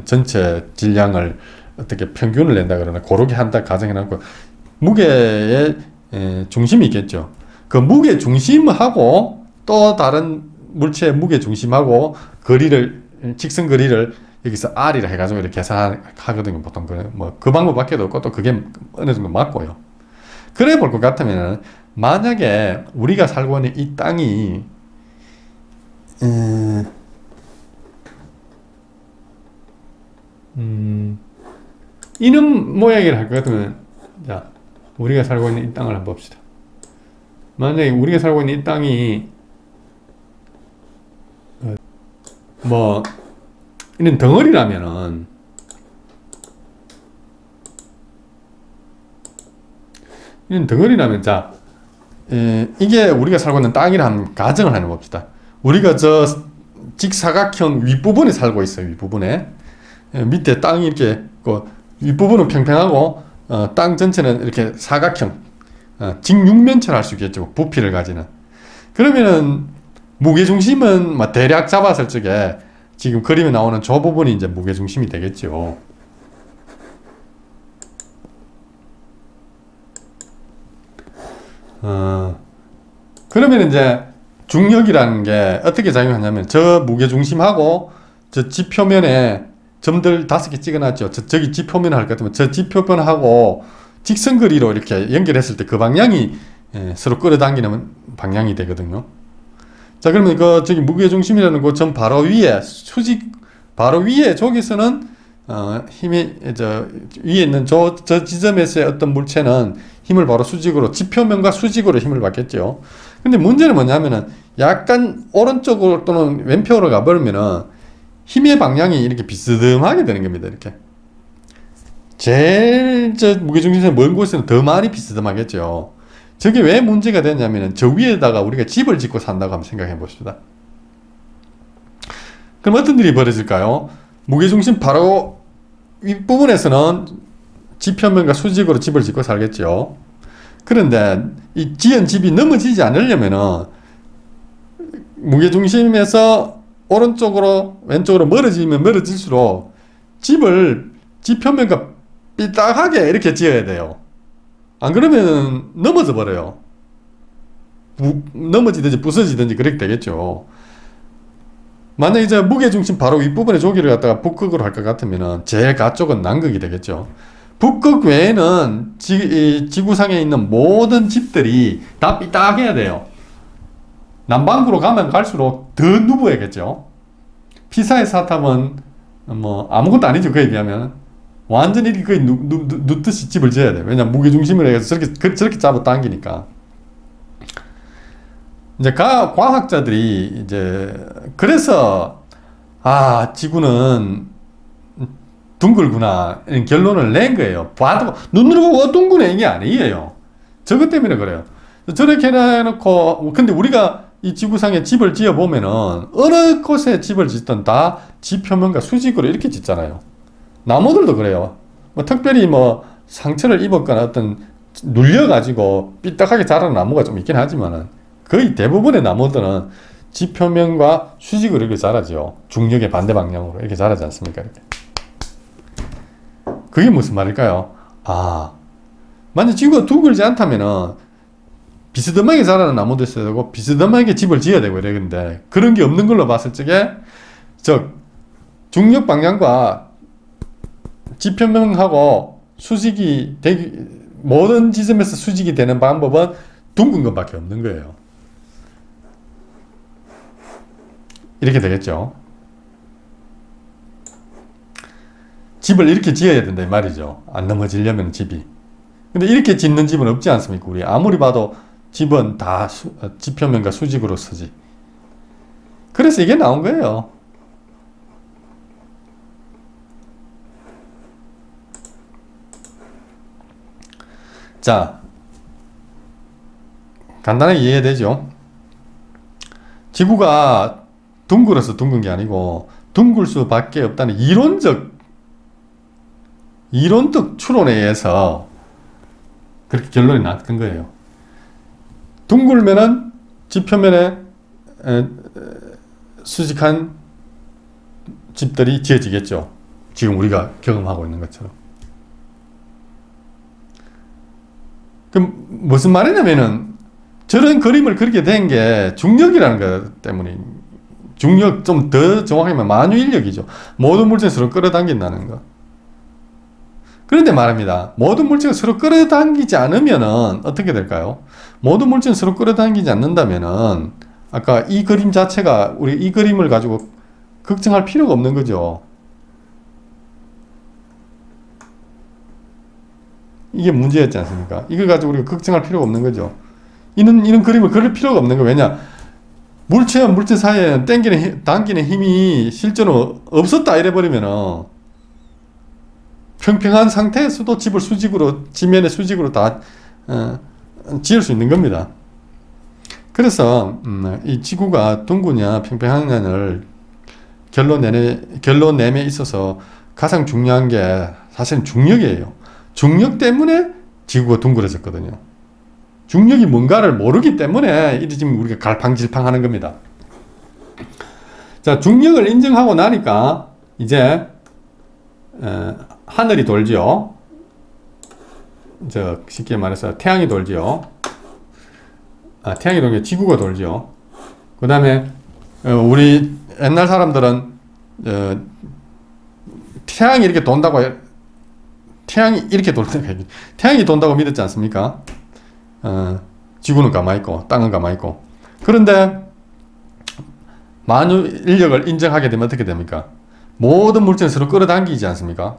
전체 질량을 어떻게 평균을 낸다 그러나 고르게 한다 가정해놓고 무게의 중심이 있겠죠. 그 무게 중심하고 또 다른 물체의 무게 중심하고 직선 거리를 여기서 R이라 해가지고 이렇게 계산하거든요. 보통 그 방법밖에 없고 또 그게 어느 정도 맞고요. 그래 볼 것 같으면 만약에 우리가 살고 있는 이 땅이 이런 모양을 할 것 같으면 자 우리가 살고 있는 이 땅을 한번 봅시다. 만약에 우리가 살고 있는 이 땅이 뭐 이런 덩어리라면은 자 이게 우리가 살고 있는 땅이라는 가정을 하나 봅시다. 우리가 저 직사각형 윗부분에 살고 있어요. 윗부분에 밑에 땅이 이렇게 윗부분은 평평하고 땅 전체는 이렇게 사각형 직육면체를 할 수 있겠죠. 부피를 가지는. 그러면은 무게중심은 뭐 대략 잡았을 적에 지금 그림에 나오는 저 부분이 이제 무게중심이 되겠죠. 그러면 이제 중력이라는 게 어떻게 작용하냐면 저 무게중심하고 저 지표면에 점들 5개 찍어놨죠. 저기 지표면 할 것 같으면 저 지표면하고 직선거리로 이렇게 연결했을 때 그 방향이 서로 끌어당기는 방향이 되거든요. 자, 그러면 저기 무게중심이라는 그 점 바로 위에 바로 위에 저기서는 힘이 위에 있는 저 지점에서의 어떤 물체는 힘을 바로 지표면과 수직으로 힘을 받겠죠. 근데 문제는 뭐냐면은 약간 오른쪽으로 또는 왼편으로 가버리면은 힘의 방향이 이렇게 비스듬하게 되는 겁니다. 이렇게 제일 무게중심에서 먼 곳에는 더 많이 비스듬하겠죠. 저게 왜 문제가 되냐면은 저 위에다가 우리가 집을 짓고 산다고 한번 생각해 봅시다. 그럼 어떤 일이 벌어질까요? 무게중심 바로 윗부분에서는 지표면과 수직으로 집을 짓고 살겠죠. 그런데 이 지은 집이 넘어지지 않으려면은 무게중심에서 오른쪽으로 왼쪽으로 멀어지면 멀어질수록 집을 지표면과 삐딱하게 이렇게 지어야 돼요. 안 그러면 넘어져 버려요. 넘어지든지 부서지든지 그렇게 되겠죠. 만약 이제 무게중심 바로 윗부분에 조기를 갖다가 북극으로 할 것 같으면은 제일 가쪽은 남극이 되겠죠. 북극 외에는 지구상에 있는 모든 집들이 다 삐딱해야 돼요. 남반구로 가면 갈수록 더 누부해겠죠. 피사의 사탑은 뭐 아무것도 아니죠. 그에 비하면 완전히 거의 눕듯이 집을 지어야 돼요. 왜냐면 무게중심을 해서 저렇게 잡아당기니까. 이제 과학자들이 이제 그래서 지구는 둥글구나 이런 결론을 낸 거예요. 봐도 눈으로 보고 둥그네 이게 아니에요. 저것 때문에 그래요. 저렇게 해놓고 근데 우리가 이 지구상에 집을 지어 보면은 어느 곳에 집을 짓든 다 지표면과 수직으로 이렇게 짓잖아요. 나무들도 그래요. 뭐 특별히 뭐 상처를 입었거나 어떤 눌려가지고 삐딱하게 자라는 나무가 좀 있긴 하지만은 거의 대부분의 나무들은 지표면과 수직으로 이렇게 자라죠. 중력의 반대 방향으로 이렇게 자라지 않습니까? 이렇게. 그게 무슨 말일까요? 만약 지구가 둥글지 않다면은 비스듬하게 자라는 나무도 있어야 되고 비스듬하게 집을 지어야 되고 이러는데 그런 게 없는 걸로 봤을 적에 중력 방향과 지표면하고 수직이 모든 지점에서 수직이 되는 방법은 둥근 것밖에 없는 거예요. 이렇게 되겠죠. 집을 이렇게 지어야 된다 이 말이죠. 안 넘어지려면 집이. 근데 이렇게 짓는 집은 없지 않습니까? 우리 아무리 봐도 집은 다 지표면과 수직으로 서지. 그래서 이게 나온 거예요. 자, 간단하게 이해되죠? 지구가 둥글어서 둥근 게 아니고 둥글 수밖에 없다는 이론적 추론에 의해서 그렇게 결론이 났던 거예요. 둥글면은 지표면에 수직한 집들이 지어지겠죠. 지금 우리가 경험하고 있는 것처럼. 그럼 무슨 말이냐면은 저런 그림을 그렇게 된 게 중력이라는 것 때문에 중력 좀 더 정확하게 말하면 만유인력이죠. 모든 물체를 서로 끌어당긴다는 거. 그런데 말합니다. 모든 물체가 서로 끌어당기지 않으면은 어떻게 될까요? 모든 물체는 서로 끌어당기지 않는다면은 아까 이 그림 자체가 우리 이 그림을 가지고 걱정할 필요가 없는 거죠. 이게 문제였지 않습니까? 이걸 가지고 우리가 걱정할 필요가 없는 거죠. 이런 그림을 그릴 필요가 없는 거예요. 왜냐? 물체와 물체 사이에 당기는 힘이 실제로 없었다 이래버리면은 평평한 상태에서도 집을 수직으로, 지면에 수직으로 다 지을 수 있는 겁니다. 그래서 이 지구가 둥그냐 평평하냐를 결론냄에 있어서 가장 중요한 게 사실은 중력이에요. 중력 때문에 지구가 둥그러졌거든요. 중력이 뭔가를 모르기 때문에 이제 지금 우리가 갈팡질팡 하는 겁니다. 자, 중력을 인정하고 나니까 이제 하늘이 돌지요. 쉽게 말해서 태양이 돌지요. 태양이 돌게 지구가 돌지요. 그 다음에 우리 옛날 사람들은 태양이 이렇게 돈다고 태양이 돈다고 믿었지 않습니까? 지구는 가만히 있고 땅은 가만히 있고. 그런데 만유 인력을 인정하게 되면 어떻게 됩니까? 모든 물체는 서로 끌어당기지 않습니까?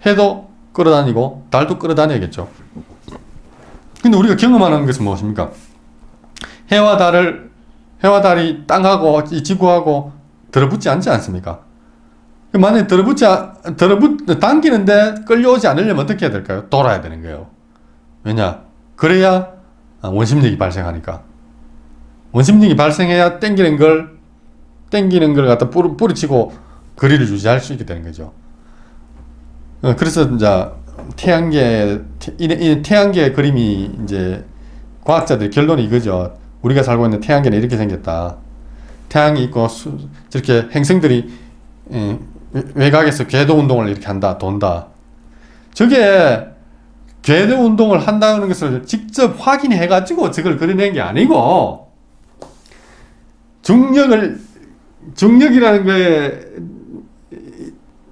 해도 끌어다니고 달도 끌어다녀야겠죠. 근데 우리가 경험하는 것은 무엇입니까? 해와 달이 땅하고 이 지구하고 들어붙지 않지 않습니까? 만약에 당기는데 끌려오지 않으려면 어떻게 해야 될까요? 돌아야 되는 거예요. 왜냐? 그래야 원심력이 발생하니까. 원심력이 발생해야 당기는 걸 갖다 뿌리치고 거리를 유지할 수 있게 되는 거죠. 그래서 이제 태양계 그림이 이제 과학자들의 결론이 이거죠. 우리가 살고 있는 태양계는 이렇게 생겼다. 태양이 있고 저렇게 행성들이 외곽에서 궤도 운동을 이렇게 한다, 돈다. 저게 궤도 운동을 한다는 것을 직접 확인해 가지고 저걸 그려낸 게 아니고, 중력이라는 거에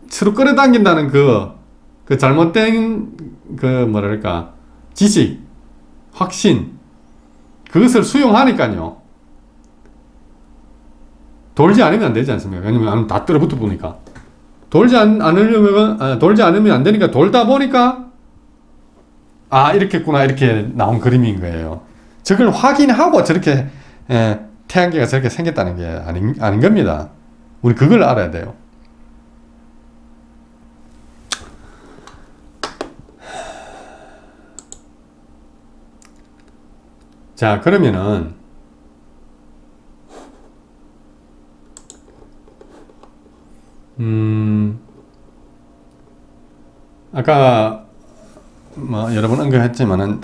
서로 끌어당긴다는 그 잘못된 뭐랄까 지식, 확신, 그것을 수용하니까요. 돌지 않으면 안 되지 않습니까? 왜냐면 다 떨어붙어 보니까. 돌지 않으면 안 되니까 돌다 보니까 이렇게구나, 이렇게 나온 그림인 거예요. 저걸 확인하고 저렇게 태양계가 저렇게 생겼다는 게 아닌 겁니다. 우리 그걸 알아야 돼요. 자, 그러면은 아까 여러 번 언급했지만은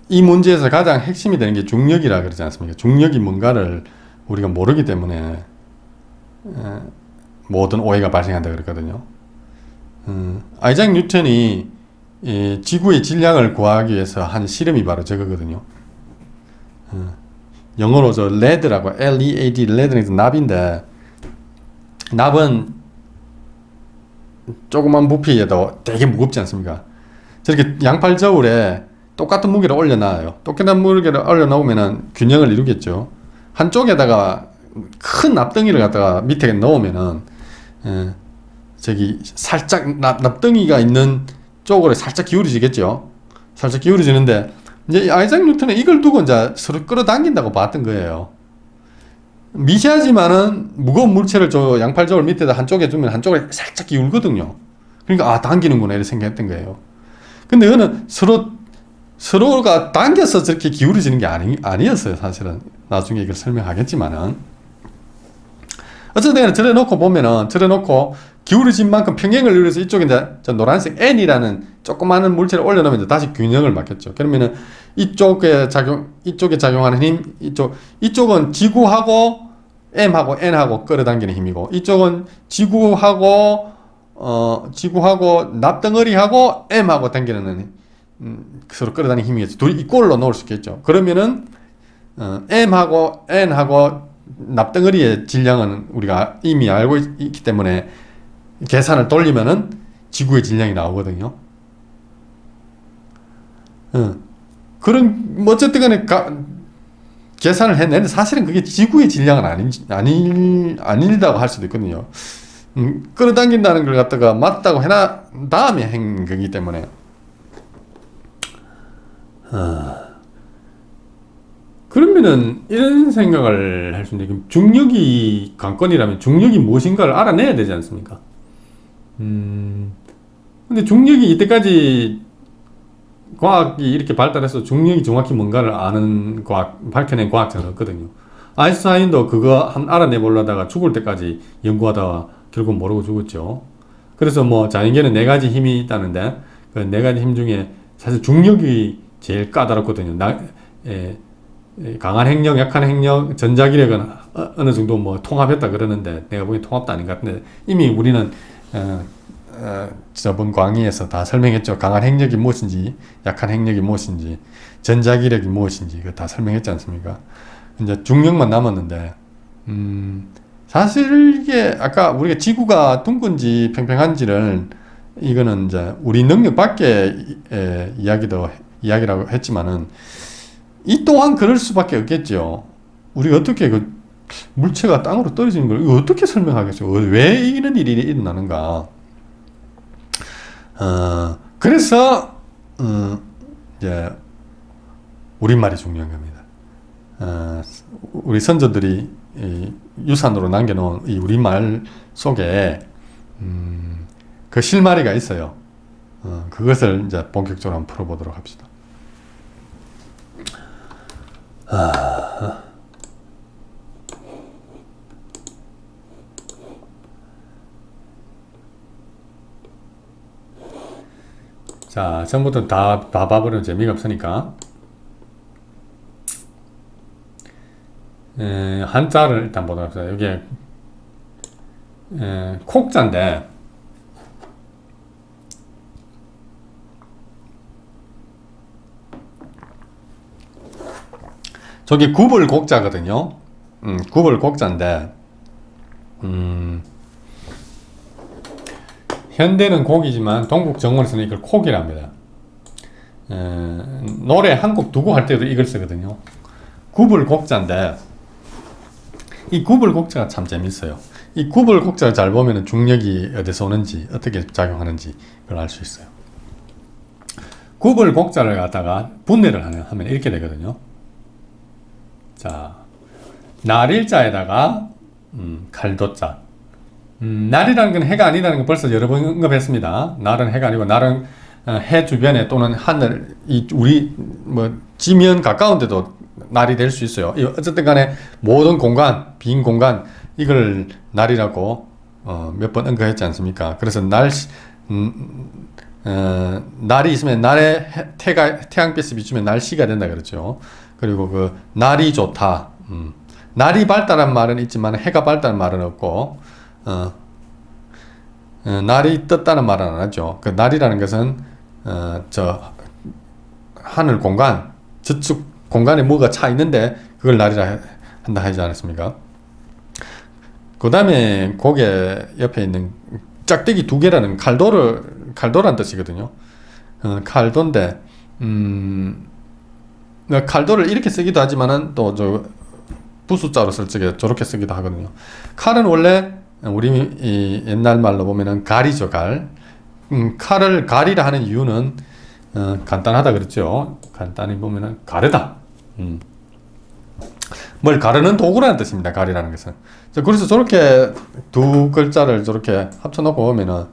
이 문제에서 가장 핵심이 되는 게 중력이라 그러지 않습니까? 중력이 뭔가를 우리가 모르기 때문에 모든 오해가 발생한다 그랬거든요. 아이작 뉴턴이 지구의 질량을 구하기 위해서 한 실험이 바로 저거거든요. 영어로 저 레드라고, LEAD, 레드는 납인데, 납은 조그만 부피에도 되게 무겁지 않습니까? 저렇게 양팔 저울에 똑같은 무게를 올려놔요. 똑같은 무게를 올려놓으면은 균형을 이루겠죠. 한쪽에다가 큰 납덩이를 갖다가 밑에 넣으면은 살짝 납덩이가 있는 쪽으로 살짝 기울어지겠죠. 살짝 기울어지는데, 이제 아이작 뉴턴은 이걸 두고 이제 서로 끌어당긴다고 봤던 거예요. 미세하지만은 무거운 물체를 저 양팔 저울 밑에다 한쪽에 두면 한쪽에 살짝 기울거든요. 그러니까 당기는구나 이렇게 생각했던 거예요. 근데 그거는 서로가 당겨서 저렇게 기울어지는 게 아니었어요. 사실은 나중에 이걸 설명하겠지만은, 어쨌든 저래놓고 보면은, 기울어진 만큼 평행을 이루어서 이쪽에 이제 저 노란색 N이라는 조그마한 물체를 올려놓으면 이제 다시 균형을 맞겠죠. 그러면은 이쪽에 작용하는 힘, 이쪽은 지구하고 M하고 N하고 끌어당기는 힘이고, 이쪽은 지구하고 납덩어리하고 M하고 당기는 서로 끌어당기는 힘이겠죠. 둘이 이꼴로 놓을 수 있겠죠. 그러면은 M하고 N하고 납덩어리의 질량은 우리가 이미 알고 있기 때문에 계산을 돌리면은 지구의 질량이 나오거든요. 그럼 어쨌든 간에 계산을 해내는데 사실은 그게 지구의 질량은 아니다고 할 수도 있거든요. 끌어당긴다는 걸 갖다가 맞다고 해놔 다음에 한 거기 때문에. 그러면은 이런 생각을 할 수 있는데, 중력이 관건이라면 중력이 무엇인가를 알아내야 되지 않습니까? 근데 중력이 이때까지 과학이 이렇게 발달해서 중력이 정확히 뭔가를 아는 밝혀낸 과학자는 없거든요. 아인슈타인도 그거 알아내보려다가 죽을 때까지 연구하다가 결국 모르고 죽었죠. 그래서 뭐 자연계는 4가지 힘이 있다는데, 그 4가지 힘 중에 사실 중력이 제일 까다롭거든요. 강한 핵력, 약한 핵력, 전자기력은 어느 정도 뭐 통합했다 그러는데, 내가 보기엔 통합도 아닌 것 같은데, 이미 우리는 저번 강의에서 다 설명했죠. 강한 핵력이 무엇인지, 약한 핵력이 무엇인지, 전자기력이 무엇인지, 그거 다 설명했지 않습니까? 이제 중력만 남았는데, 사실 이게 아까 우리가 지구가 둥근지 평평한지를, 이거는 이제 우리 능력 밖의 이야기라고 했지만은, 이 또한 그럴 수밖에 없겠죠. 우리가 어떻게 물체가 땅으로 떨어지는 걸 이거 어떻게 설명하겠어요? 왜 이런 일이 일어나는가? 그래서 이제 우리말이 중요한 겁니다. 우리 선조들이 유산으로 남겨놓은 이 우리말 속에 그 실마리가 있어요. 그것을 이제 본격적으로 한번 풀어보도록 합시다. 자, 전부터 다 봐버리면 재미가 없으니까 한자를 일단 보도록 합시다. 여기에 콕자인데 저기 굽을 곡자거든요. 굽을 곡자인데 현대는 곡이지만 동국 정원에서는 이걸 콕이랍니다. 노래 한 곡 두고 할 때도 이걸 쓰거든요. 굽을 곡자인데 이 굽을 곡자가 참 재밌어요. 이 굽을 곡자를 잘 보면 중력이 어디서 오는지 어떻게 작용하는지 그걸 알 수 있어요. 굽을 곡자를 갖다가 분해를 하면 이렇게 되거든요. 자, 날일자에다가 칼도자. 날이라는 건 해가 아니라는 건 벌써 여러 번 언급했습니다. 날은 해가 아니고 날은 해 주변에 또는 하늘, 우리 지면 가까운데도 날이 될 수 있어요. 어쨌든 간에 모든 공간, 빈 공간, 이걸 날이라고 몇 번 언급했지 않습니까? 그래서 날이 있으면 날에 태양빛이 비추면 날씨가 된다 그랬죠. 그리고 그 날이 좋다. 날이 밝다는 말은 있지만 해가 밝다는 말은 없고 날이 떴다는 말은 안 하죠. 그 날이라는 것은 저 하늘 공간, 저쪽 공간에 뭐가 차 있는데 그걸 날이라 한다 하지 않았습니까? 그 다음에 고개 옆에 있는 짝대기 두 개라는 칼도란 뜻이거든요. 칼도인데 칼도를 이렇게 쓰기도 하지만은 또 저 부수자로 쓸 적에 저렇게 쓰기도 하거든요. 칼은 원래 우리 옛날 말로 보면은 갈이죠, 갈. 칼을 갈이라 하는 이유는 간단하다 그랬죠. 간단히 보면은 가르다. 뭘 가르는 도구라는 뜻입니다. 갈이라는 것은. 그래서 저렇게 두 글자를 저렇게 합쳐놓고 보면은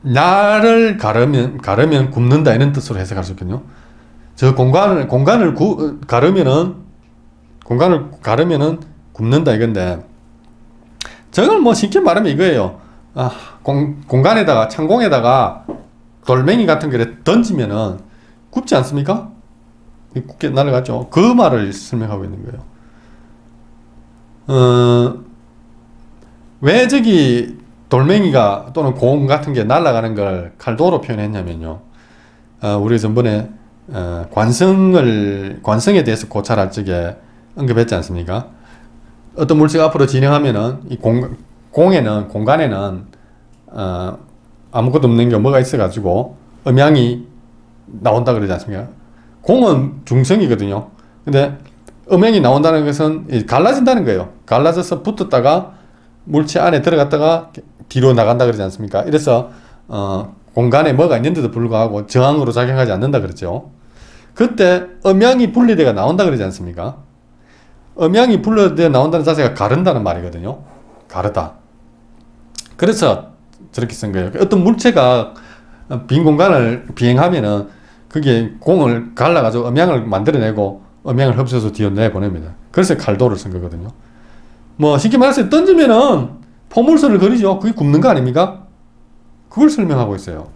날을 가르면 굽는다 이런 뜻으로 해석할 수 있거든요. 저 공간을 가르면은 굽는다 이건데, 저걸 뭐 쉽게 말하면 이거예요. 공간에다가 창공에다가 돌멩이 같은 거를 던지면은 굽지 않습니까? 굽게 날아가죠. 그 말을 설명하고 있는 거예요. 왜 저기 돌멩이가 또는 공 같은 게 날아가는 걸 칼도로 표현했냐면요. 우리 전번에 관성에 대해서 고찰할 적에 언급했지 않습니까? 어떤 물체가 앞으로 진행하면은 이 공간에는 아무것도 없는 게 뭐가 있어가지고 음향이 나온다 그러지 않습니까? 공은 중성이거든요. 근데 음향이 나온다는 것은 갈라진다는 거예요. 갈라져서 붙었다가 물체 안에 들어갔다가 뒤로 나간다 그러지 않습니까? 이래서 공간에 뭐가 있는데도 불구하고 저항으로 작용하지 않는다 그랬죠. 그때 음향이 분리되어 나온다 그러지 않습니까? 음향이 분리되어 나온다는 자체가 가른다는 말이거든요. 가르다. 그래서 저렇게 쓴 거예요. 어떤 물체가 빈 공간을 비행하면은 그게 공을 갈라가지고 음향을 만들어내고 음향을 흡수해서 뒤로 내보냅니다. 그래서 칼도를 쓴 거거든요. 뭐 쉽게 말해서 던지면은 포물선을 그리죠. 그게 굽는 거 아닙니까? 그걸 설명하고 있어요.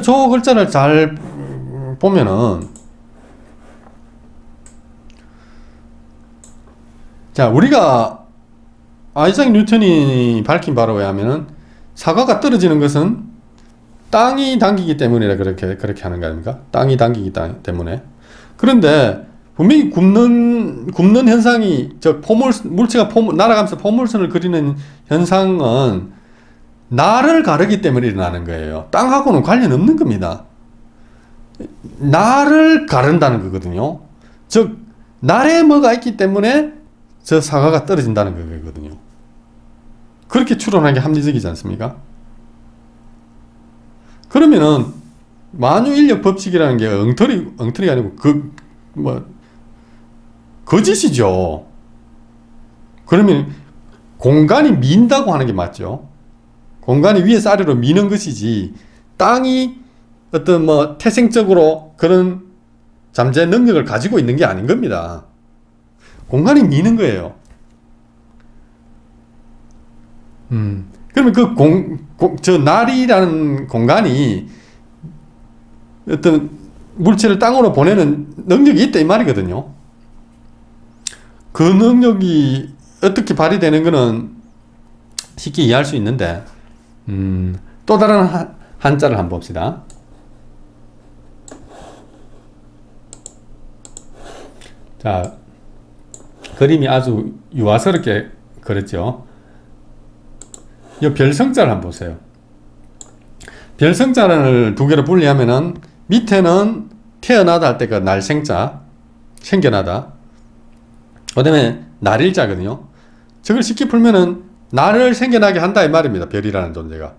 저 글자를 잘 보면은, 자, 우리가 아이작 뉴턴이 밝힌 바로 의하면은 사과가 떨어지는 것은 땅이 당기기 때문이라 그렇게 하는 거 아닙니까? 땅이 당기기 때문에. 그런데 분명히 굽는 현상이, 물체가 날아가면서 포물선을 그리는 현상은 날을 가르기 때문에 일어나는 거예요. 땅하고는 관련 없는 겁니다. 날을 가른다는 거거든요. 즉, 날에 뭐가 있기 때문에 저 사과가 떨어진다는 거거든요. 그렇게 추론하는 게 합리적이지 않습니까? 그러면은 만유인력 법칙이라는 게 엉터리가 아니고 거짓이죠. 그러면 공간이 민다고 하는 게 맞죠. 공간이 위에서 아래로 미는 것이지 땅이 어떤 뭐 태생적으로 그런 잠재 능력을 가지고 있는 게 아닌 겁니다. 공간이 미는 거예요. 그러면 저 날이라는 공간이 어떤 물체를 땅으로 보내는 능력이 있다 이 말이거든요. 그 능력이 어떻게 발휘되는 거는 쉽게 이해할 수 있는데, 또 다른 한자를 한번 봅시다. 자, 그림이 아주 유화스럽게 그렸죠. 이 별성자를 한번 보세요. 별성자를 두 개로 분리하면은 밑에는 태어나다 할 때 그 날생자, 생겨나다. 그 다음에 날일자거든요. 저걸 쉽게 풀면은 날을 생겨나게 한다 이 말입니다. 별이라는 존재가.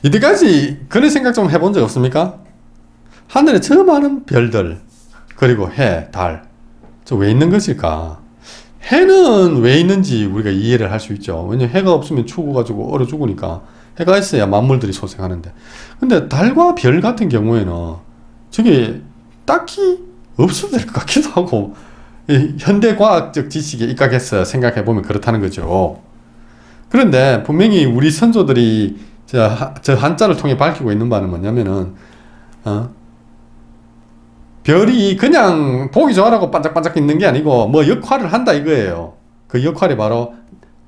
이때까지 그런 생각 좀 해본 적 없습니까? 하늘에 저 많은 별들, 그리고 해, 달, 저 왜 있는 것일까? 해는 왜 있는지 우리가 이해를 할 수 있죠. 왜냐면 해가 없으면 죽어가지고 얼어 죽으니까 해가 있어야 만물들이 소생하는데. 근데 달과 별 같은 경우에는 저게 딱히 없어도 될 것 같기도 하고, 현대과학적 지식에 입각해서 생각해보면 그렇다는 거죠. 그런데 분명히 우리 선조들이 저 한자를 통해 밝히고 있는 바는 뭐냐면은, 별이 그냥 보기 좋아라고 반짝반짝 있는 게 아니고 뭐 역할을 한다 이거예요. 그 역할이 바로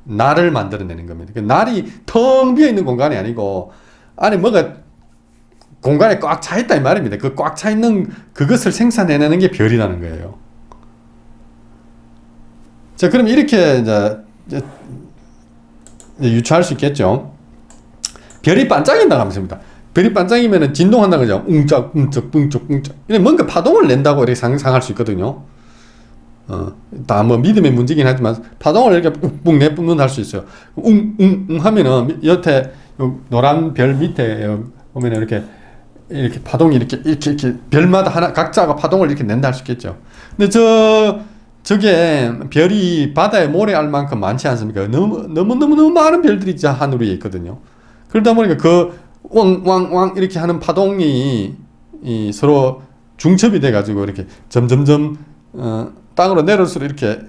날을 만들어내는 겁니다. 그 날이 텅 비어 있는 공간이 아니고 안에 뭐가 공간에 꽉 차 있다 이 말입니다. 그 꽉 차 있는 그것을 생산해내는 게 별이라는 거예요. 자, 그럼 이렇게 이제 유추할 수 있겠죠. 별이 반짝인다고 하면 됩니다. 별이 반짝이면 진동한다는 거죠. 웅짝, 웅짝, 뿡짝, 뿡짝. 뭔가 파동을 낸다고 이렇게 상상할 수 있거든요. 다 뭐 믿음의 문제긴 하지만 파동을 이렇게 뿡뿡 내뿜는 할 수 있어요. 웅웅웅 하면은 여태 노란 별 밑에 보면 이렇게 파동이 이렇게 별마다 하나 각자가 파동을 이렇게 낸다 할 수 있겠죠. 근데 저게 별이 바다에 모래알 만큼 많지 않습니까? 너무 많은 별들이 진짜 하늘 위에 있거든요. 그러다 보니까 그 왕왕왕 이렇게 하는 파동이 서로 중첩이 돼 가지고 이렇게 점점점 땅으로 내려올수록 이렇게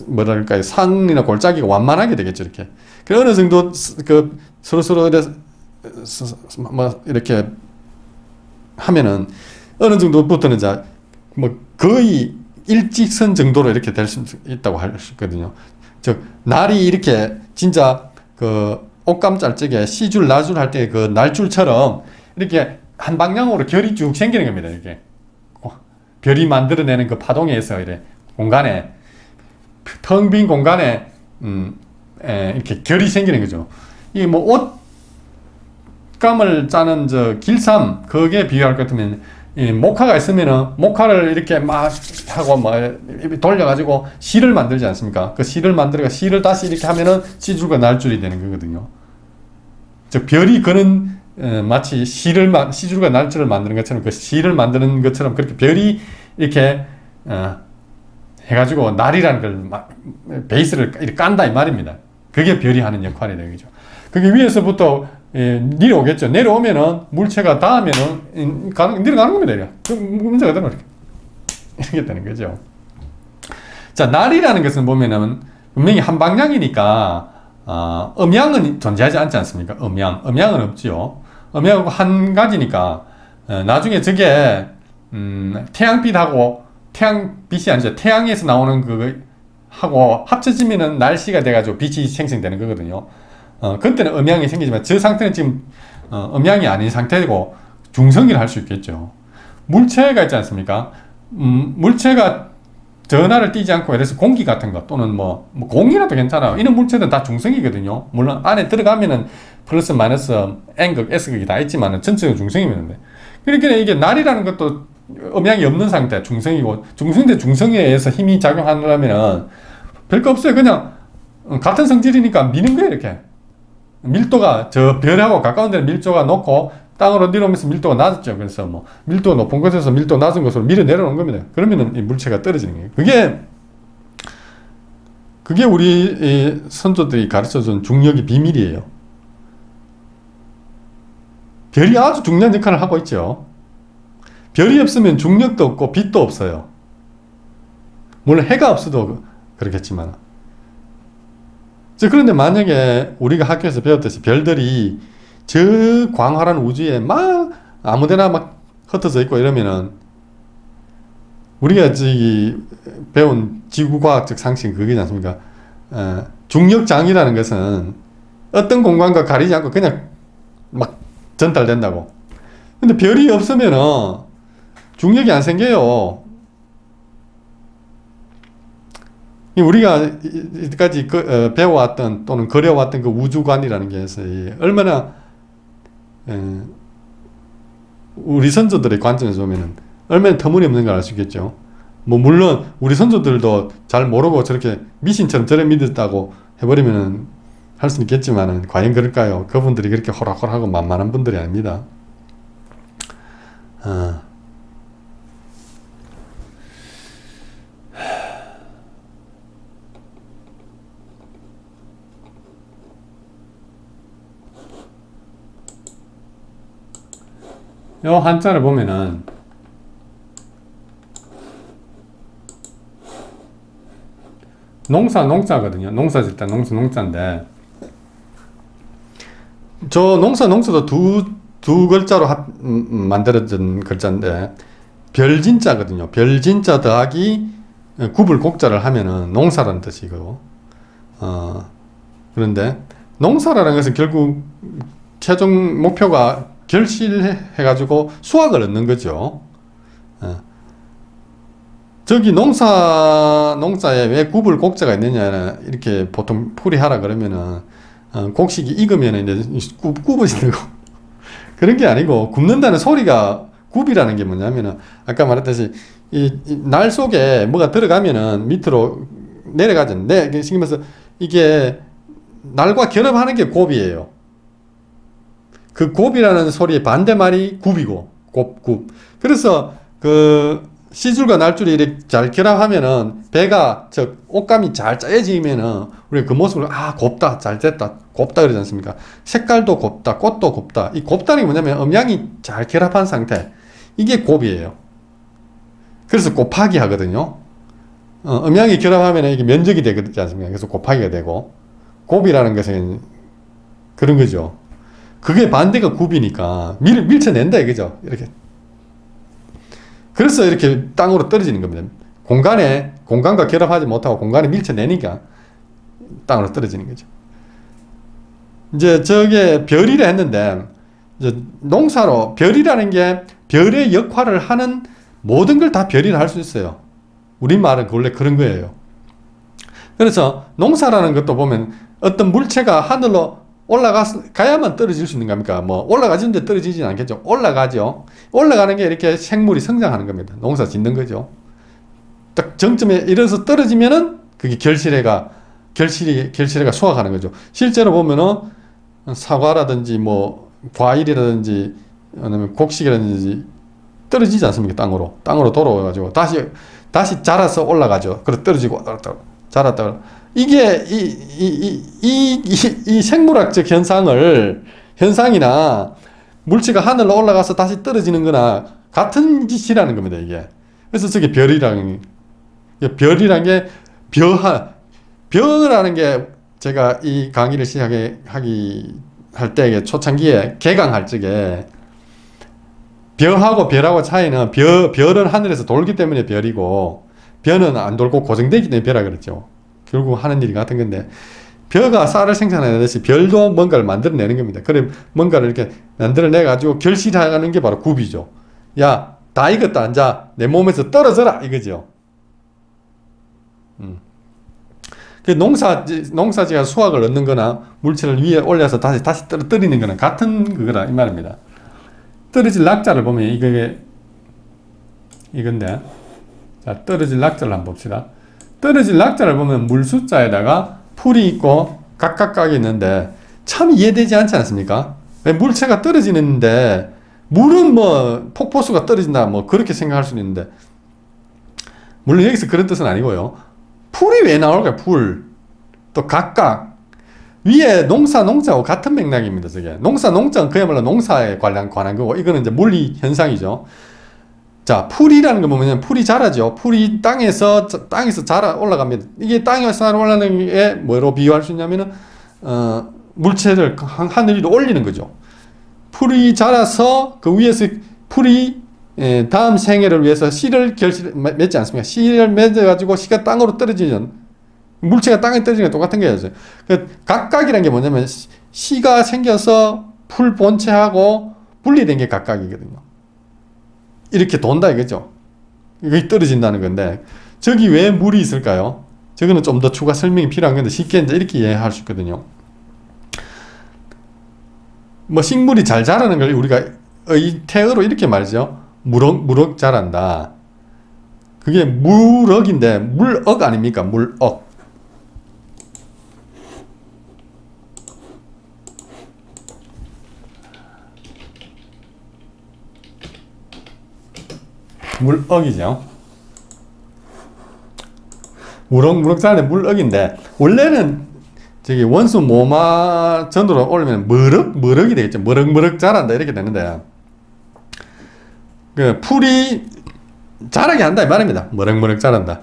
뭐랄까요, 산이나 골짜기가 완만하게 되겠죠. 이렇게. 그 어느 정도 그 서로 뭐 이렇게 하면은 어느 정도부터는 이제 뭐 거의 일직선 정도로 이렇게 될 수 있다고 할 수 있거든요. 즉 날이 이렇게 진짜 그 옷감 짤적에 시줄 나줄 할 때 그 날줄처럼 이렇게 한 방향으로 결이 쭉 생기는 겁니다. 이렇게 별이 만들어내는 그 파동에 의해서 이래 공간에 텅 빈 공간에 이렇게 결이 생기는 거죠. 이게 뭐 옷감을 짜는 저 길쌈 그게 비유할 것 같으면 이 목화가 있으면은 목화를 이렇게 막 하고 뭐 돌려가지고 실을 만들지 않습니까? 그 실을 만들어가 실을 다시 이렇게 하면은 시줄과 날줄이 되는 거거든요. 즉 별이 그는 마치 시줄과 날줄을 만드는 것처럼 그 실을 만드는 것처럼 그렇게 별이 이렇게 해가지고 날이라는 걸 베이스를 이렇게 깐다 이 말입니다. 그게 별이 하는 역할이 되는 거죠. 그게 위에서부터 내려오겠죠. 내려오면은 물체가 닿으면은 내려가는 겁니다. 이렇게. 그 문제가 되는 이렇게 되는 거죠. 자, 날이라는 것은 보면은 분명히 한 방향이니까 음양은 존재하지 않지 않습니까? 음양은 없지요. 음양은 한 가지니까 나중에 저게 태양빛하고 태양빛이 아니죠. 태양에서 나오는 그거 하고 합쳐지면은 날씨가 돼가지고 빛이 생성되는 거거든요. 그때는 음양이 생기지만 저 상태는 지금 음양이 아닌 상태고 중성이라 할 수 있겠죠. 물체가 있지 않습니까? 물체가 전하를 띄지 않고 그래서 공기 같은 거 또는 뭐 공이라도 괜찮아요. 이런 물체들은 다 중성이거든요. 물론 안에 들어가면은 플러스 마이너스 N극, S극이 다 있지만은 전체가 중성이면 돼. 그러니까 이게 날이라는 것도 음양이 없는 상태, 중성이고 중성대 중성에 의해서 힘이 작용하려면은 별거 없어요. 그냥 같은 성질이니까 미는 거예요. 이렇게 밀도가 저 별하고 가까운 데는 밀도가 높고 땅으로 내려오면서 밀도가 낮았죠. 그래서 뭐 밀도가 높은 곳에서 밀도 낮은 곳으로 밀어 내려오는 겁니다. 그러면은 이 물체가 떨어지는 거예요. 그게 우리 선조들이 가르쳐준 중력의 비밀이에요. 별이 아주 중요한 역할을 하고 있죠. 별이 없으면 중력도 없고 빛도 없어요. 물론 해가 없어도 그렇겠지만. 그런데 만약에 우리가 학교에서 배웠듯이 별들이 저 광활한 우주에 막 아무데나 막 흩어져 있고 이러면은 우리가 저기 배운 지구과학적 상식 그게지 않습니까? 중력장이라는 것은 어떤 공간과 가리지 않고 그냥 막 전달된다고. 근데 별이 없으면은 중력이 안 생겨요. 우리가 이때까지 배워왔던 또는 그려왔던 그 우주관이라는 게 있어요. 얼마나 우리 선조들의 관점에서 보면은 얼마나 터무니없는 걸 알 수 있겠죠. 뭐 물론 우리 선조들도 잘 모르고 저렇게 미신처럼 저래 믿었다고 해버리면은 할 수는 있겠지만은 과연 그럴까요? 그분들이 그렇게 호락호락하고 만만한 분들이 아닙니다. 요 한자를 보면은 농사거든요. 농사짓다 농사인데 저 농사도 두 글자로 만들어진 글자인데 별진자거든요. 별진자 더하기 굽을 곡자를 하면은 농사라는 뜻이고 그런데 농사라는 것은 결국 최종 목표가 결실해가지고 수확을 얻는 거죠. 저기 농사에 왜 굽을 곡자가 있느냐 이렇게 보통 풀이하라 그러면은 곡식이 익으면 이제 굽어지는 거 그런 게 아니고 굽는다는 소리가 굽이라는 게 뭐냐면은 아까 말했듯이 이 날 속에 뭐가 들어가면은 밑으로 내려가죠. 그래서 이게 날과 결합하는 게 곱이에요. 그 곱이라는 소리의 반대말이 굽이고 곱. 그래서 그 시줄과 날줄이 이렇게 잘 결합하면은 배가 옷감이 잘 짜여지면은 우리가 그 모습을 곱다 잘 됐다 곱다 그러지 않습니까? 색깔도 곱다 꽃도 곱다. 이 곱다는 게 뭐냐면 음양이 잘 결합한 상태 이게 곱이에요. 그래서 곱하기 하거든요. 음양이 결합하면 이게 면적이 되지 않습니까? 그래서 곱하기가 되고 곱이라는 것은 그런 거죠. 그게 반대가 굽이니까 밀쳐낸다 이거죠. 이렇게. 그래서 이렇게 땅으로 떨어지는 겁니다. 공간과 결합하지 못하고 공간에 밀쳐내니까 땅으로 떨어지는 거죠. 이제 저게 별이라 했는데 이제 농사로 별이라는 게 별의 역할을 하는 모든 걸 다 별이라 할 수 있어요. 우리말은 원래 그런 거예요. 그래서 농사라는 것도 보면 어떤 물체가 하늘로 올라가야만 떨어질 수 있는 겁니까? 뭐 올라가지는데 떨어지진 않겠죠. 올라가죠. 올라가는 게 이렇게 생물이 성장하는 겁니다. 농사 짓는 거죠. 딱 정점에 이르러서 떨어지면은 그게 결실해가 수확하는 거죠. 실제로 보면은 사과라든지 뭐 과일이라든지 아니면 곡식이라든지 떨어지지 않습니까? 땅으로 돌아와가지고 다시 자라서 올라가죠. 그래서 떨어지고 자랐다가 이게 이 생물학적 현상이나 물체가 하늘로 올라가서 다시 떨어지는 거나 같은 짓이라는 겁니다, 이게. 그래서 저게 별이라는 게 벼라는 게 제가 이 강의를 할 때 초창기에 개강할 적에 벼하고 별하고 차이는 별은 하늘에서 돌기 때문에 별이고 벼는 안 돌고 고정되기 때문에 벼라 그랬죠. 결국 하는 일이 같은 건데 벼가 쌀을 생산해내듯이 별도 뭔가를 만들어내는 겁니다. 그럼 뭔가를 이렇게 만들어내가지고 결실하는 게 바로 굽이죠. 야, 다 익었다 앉아. 내 몸에서 떨어져라 이거죠. 그 농사지가 수확을 얻는 거나 물체를 위에 올려서 다시 떨어뜨리는 거나 같은 그거라 이 말입니다. 떨어질 낙자를 보면 이건데 자, 떨어질 낙자를 한번 봅시다. 떨어질 낙자를 보면 물숫자에다가 풀이 있고 각각각이 있는데 참 이해되지 않지 않습니까? 왜 물체가 떨어지는데 물은 뭐 폭포수가 떨어진다 뭐 그렇게 생각할 수는 있는데 물론 여기서 그런 뜻은 아니고요. 풀이 왜 나올까요? 풀. 또 각각 위에 농사하고 같은 맥락입니다. 저게 농사는 그야말로 농사에 관한 거고 이거는 이제 물리 현상이죠. 자, 풀이라는 거 보면 풀이 자라죠. 풀이 땅에서 자라 올라갑니다. 이게 땅에서 올라가는 게 뭐로 비유할 수 있냐면은 물체를 하늘 위로 올리는 거죠. 풀이 자라서 그 위에서 풀이 다음 생애를 위해서 씨를 맺지 않습니까? 씨를 맺어가지고 씨가 땅으로 떨어지는 물체가 땅에 떨어지는 게 똑같은 거예요. 그 각각이라는 게 뭐냐면 씨가 생겨서 풀 본체하고 분리된 게 각각이거든요. 이렇게 돈다 이거죠. 이게 떨어진다는 건데 저기 왜 물이 있을까요? 저거는 좀 더 추가 설명이 필요한 건데 쉽게 이제 이렇게 이해할 수 있거든요. 뭐 식물이 잘 자라는 걸 우리가 태어로 이렇게 말이죠. 무럭 자란다. 그게 물억인데 물억 아닙니까? 물억. 물억이죠. 무럭무럭 자라는 물억인데 원래는 저기 원수 모마 전도로 올리면 머럭이 되겠죠. 머럭머럭 자란다 이렇게 되는데 그 풀이 자라게 한다 이 말입니다. 머럭머럭 자란다.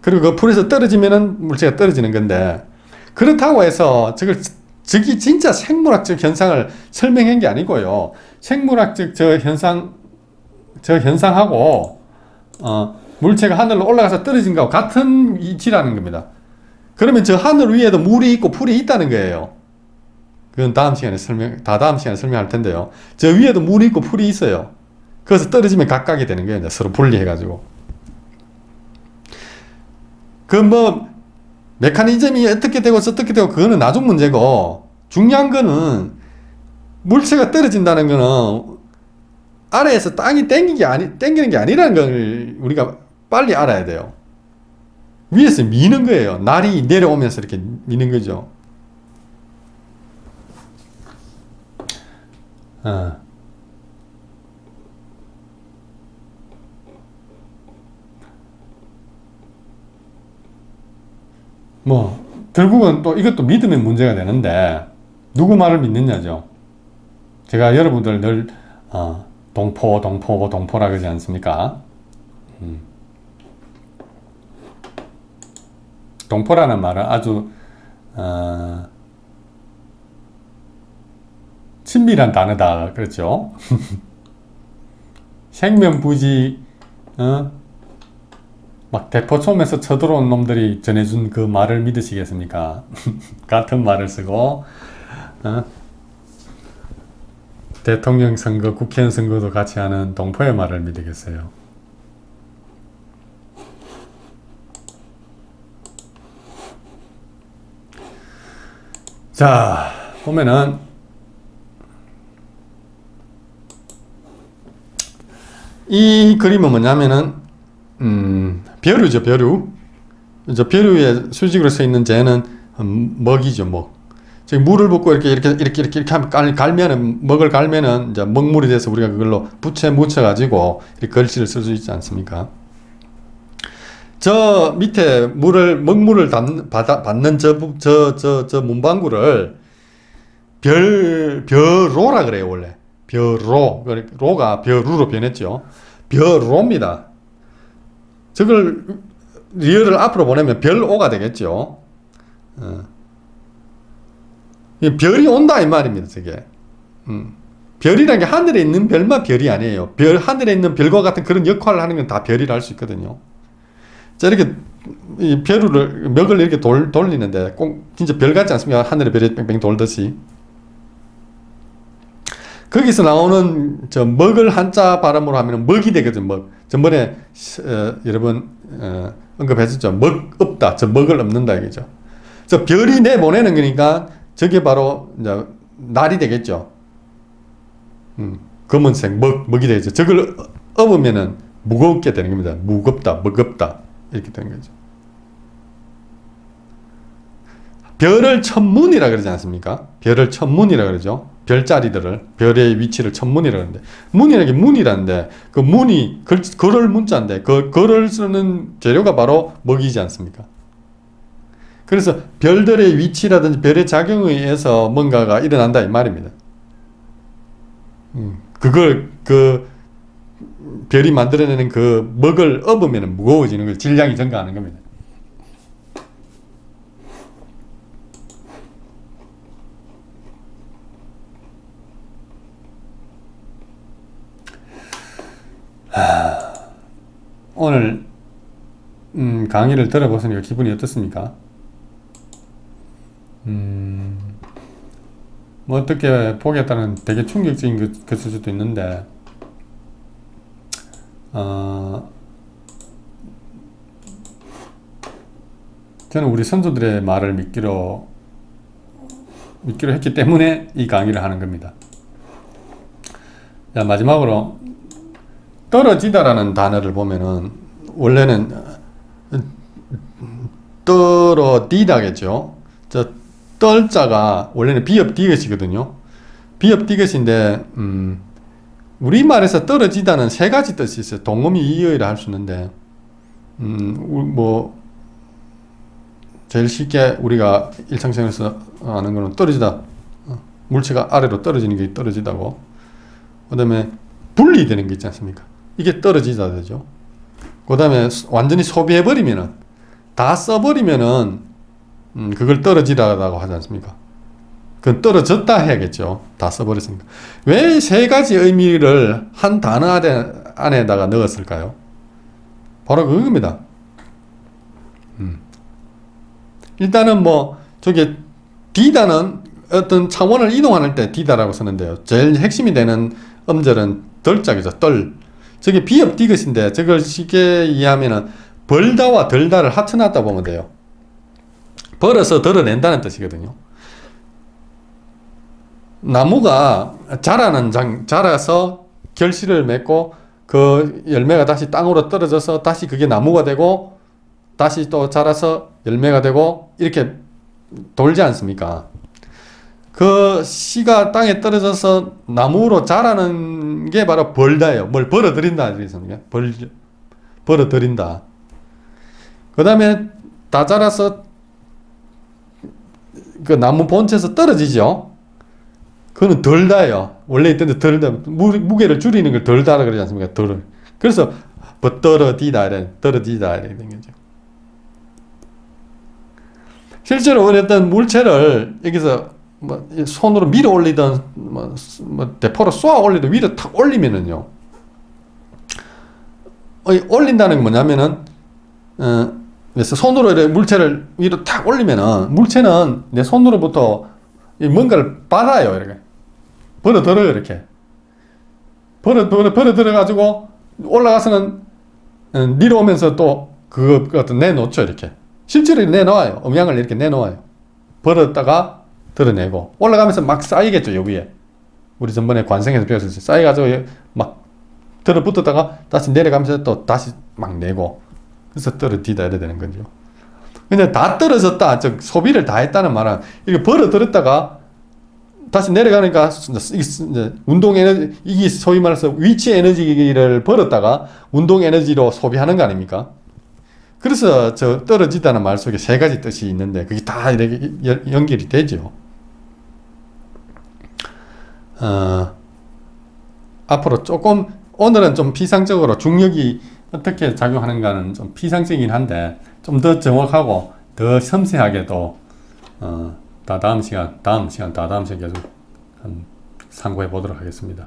그리고 그 풀에서 떨어지면은 물체가 떨어지는 건데 그렇다고 해서 저기 진짜 생물학적 현상을 설명한 게 아니고요. 생물학적 저 현상하고 물체가 하늘로 올라가서 떨어진 거하고 같은 이치라는 겁니다. 그러면 저 하늘 위에도 물이 있고 풀이 있다는 거예요. 그건 다음 시간에 설명할 텐데요. 저 위에도 물이 있고 풀이 있어요. 그래서 떨어지면 각각이 되는 거예요. 서로 분리해가지고. 그 뭐 메커니즘이 어떻게 되고 어떻게 되고 그거는 나중 문제고 중요한 거는 물체가 떨어진다는 거는 아래에서 땅이 땡기는 게 아니라는 걸 우리가 빨리 알아야 돼요. 위에서 미는 거예요. 날이 내려오면서 이렇게 미는 거죠. 뭐 결국은 또 이것도 믿음의 문제가 되는데 누구 말을 믿느냐죠. 제가 여러분들 늘 동포라 그러지 않습니까? 동포라는 말은 아주 친밀한 단어다 그렇죠? 생명부지 막 대포총에서 쳐들어온 놈들이 전해준 그 말을 믿으시겠습니까? 같은 말을 쓰고 대통령 선거, 국회의원 선거도 같이 하는 동포의 말을 믿으겠어요. 자, 보면은 이 그림은 뭐냐면은 벼류죠, 벼류. 저 벼류에 수직으로 서 있는 쟤는 먹이죠, 먹. 저기 물을 붓고 이렇게 갈면은 먹을 갈면은 이제 먹물이 돼서 우리가 그걸로 부채 묻혀가지고 이렇게 글씨를 쓸 수 있지 않습니까? 저 밑에 먹물을 받는 저 문방구를 벼로라 그래요, 원래. 벼로. 로가 벼루로 변했죠. 벼로입니다. 저걸 리얼을 앞으로 보내면 별오가 되겠죠. 별이 온다 이 말입니다. 저게 별이라는 게 하늘에 있는 별만 별이 아니에요. 하늘에 있는 별과 같은 그런 역할을 하는 건 다 별이라 할 수 있거든요. 자, 이렇게 이 벼루를 멱을 이렇게 돌리는데 꼭 진짜 별 같지 않습니까? 하늘에 별이 뺑뺑 돌듯이. 거기서 나오는 저 먹을 한자 발음으로 하면 먹이 되거든. 먹. 전번에 여러분 언급했었죠. 먹 없다. 저 먹을 없는다 이거죠. 저 별이 내보내는 거니까 저게 바로 이제 날이 되겠죠. 검은색 먹이 되죠. 저걸 업으면은 무겁게 되는 겁니다. 무겁다, 먹겁다 이렇게 되는 거죠. 별을 천문이라 그러지 않습니까? 별을 천문이라 그러죠. 별자리들을, 별의 위치를 천문이라고 하는데, 문이라는 게 문이라는데, 그 문이 걸을 문자인데, 그 걸을 쓰는 재료가 바로 먹이지 않습니까? 그래서 별들의 위치라든지 별의 작용에 의해서 뭔가가 일어난다 이 말입니다. 그걸 별이 만들어내는 그 먹을 업으면 무거워지는 걸 질량이 증가하는 겁니다. 오늘 강의를 들어보시니까 기분이 어떻습니까? 뭐 어떻게 보기에 따른 되게 충격적인 것일 수도 있는데 저는 우리 선조들의 말을 믿기로 했기 때문에 이 강의를 하는 겁니다. 자, 마지막으로 떨어지다라는 단어를 보면은 원래는 떨어디다겠죠. 저 떨자가 원래는 비읍디귿이거든요. 비읍디귿인데 우리말에서 떨어지다는 세 가지 뜻이 있어요. 동음이 이의라 할 수 있는데 뭐 제일 쉽게 우리가 일상생활에서 아는 거는 떨어지다, 물체가 아래로 떨어지는 게 떨어지다고. 그 다음에 분리되는 게 있지 않습니까? 이게 떨어지다 되죠. 그 다음에 완전히 소비해버리면은, 다 써버리면은 그걸 떨어지다라고 하지 않습니까? 그건 떨어졌다 해야겠죠. 다 써버렸으니까. 왜 세 가지 의미를 한 단어 안에다가 넣었을까요? 바로 그겁니다. 일단은 뭐 저게 디다는 어떤 차원을 이동할 때 디다라고 쓰는데요. 제일 핵심이 되는 음절은 덜자이죠. 떨. 저게 비읍 디귿인데 저걸 쉽게 이해하면은 벌다와 덜다를 합쳐놨다 보면 돼요. 벌어서 덜어낸다는 뜻이거든요. 나무가 자라서 결실을 맺고 그 열매가 다시 땅으로 떨어져서 다시 그게 나무가 되고 다시 또 자라서 열매가 되고 이렇게 돌지 않습니까? 그 씨가 땅에 떨어져서 나무로 자라는 게 바로 벌다예요. 뭘 벌어들인다. 벌어들인다. 그 다음에 다 자라서 그 나무 본체에서 떨어지죠. 그거는 덜다예요. 원래 있던데 덜다. 무게를 줄이는 걸 덜다라 그러지 않습니까? 덜을. 그래서 떨어지다 이렇게 된 거죠. 실제로 어떤 물체를 여기서 뭐 손으로 밀어 올리던 뭐 대포로 쏘아 올리던 위로 탁 올리면은요. 올린다는 게 뭐냐면은 그래서 손으로 이렇게 물체를 위로 탁 올리면은 물체는 내 손으로부터 뭔가를 받아요. 이렇게 벌어들어요. 이렇게 벌어들어 가지고 올라가서는 내려오면서 또 그거 내놓죠. 이렇게 실제로 내놓아요. 음양을 이렇게 내놓아요. 벌었다가 드러내고 올라가면서 막 쌓이겠죠. 요 위에 우리 전번에 관성에서 배웠었죠. 쌓여가지고 막 들어붙었다가 다시 내려가면서 또 다시 막 내고 그래서 떨어지다 이래 되는 거죠. 근데 다 떨어졌다, 즉 소비를 다 했다는 말은 이렇게 벌어들었다가 다시 내려가니까 이제 운동 에너지, 이게 소위 말해서 위치 에너지를 벌었다가 운동 에너지로 소비하는 거 아닙니까? 그래서 저 떨어지다는 말 속에 세 가지 뜻이 있는데 그게 다 이렇게 연결이 되죠. 앞으로 조금 오늘은 좀 피상적으로 중력이 어떻게 작용하는가는 좀 피상적이긴 한데 좀 더 정확하고 더 섬세하게도 다다음 시간 계속 참고해 보도록 하겠습니다.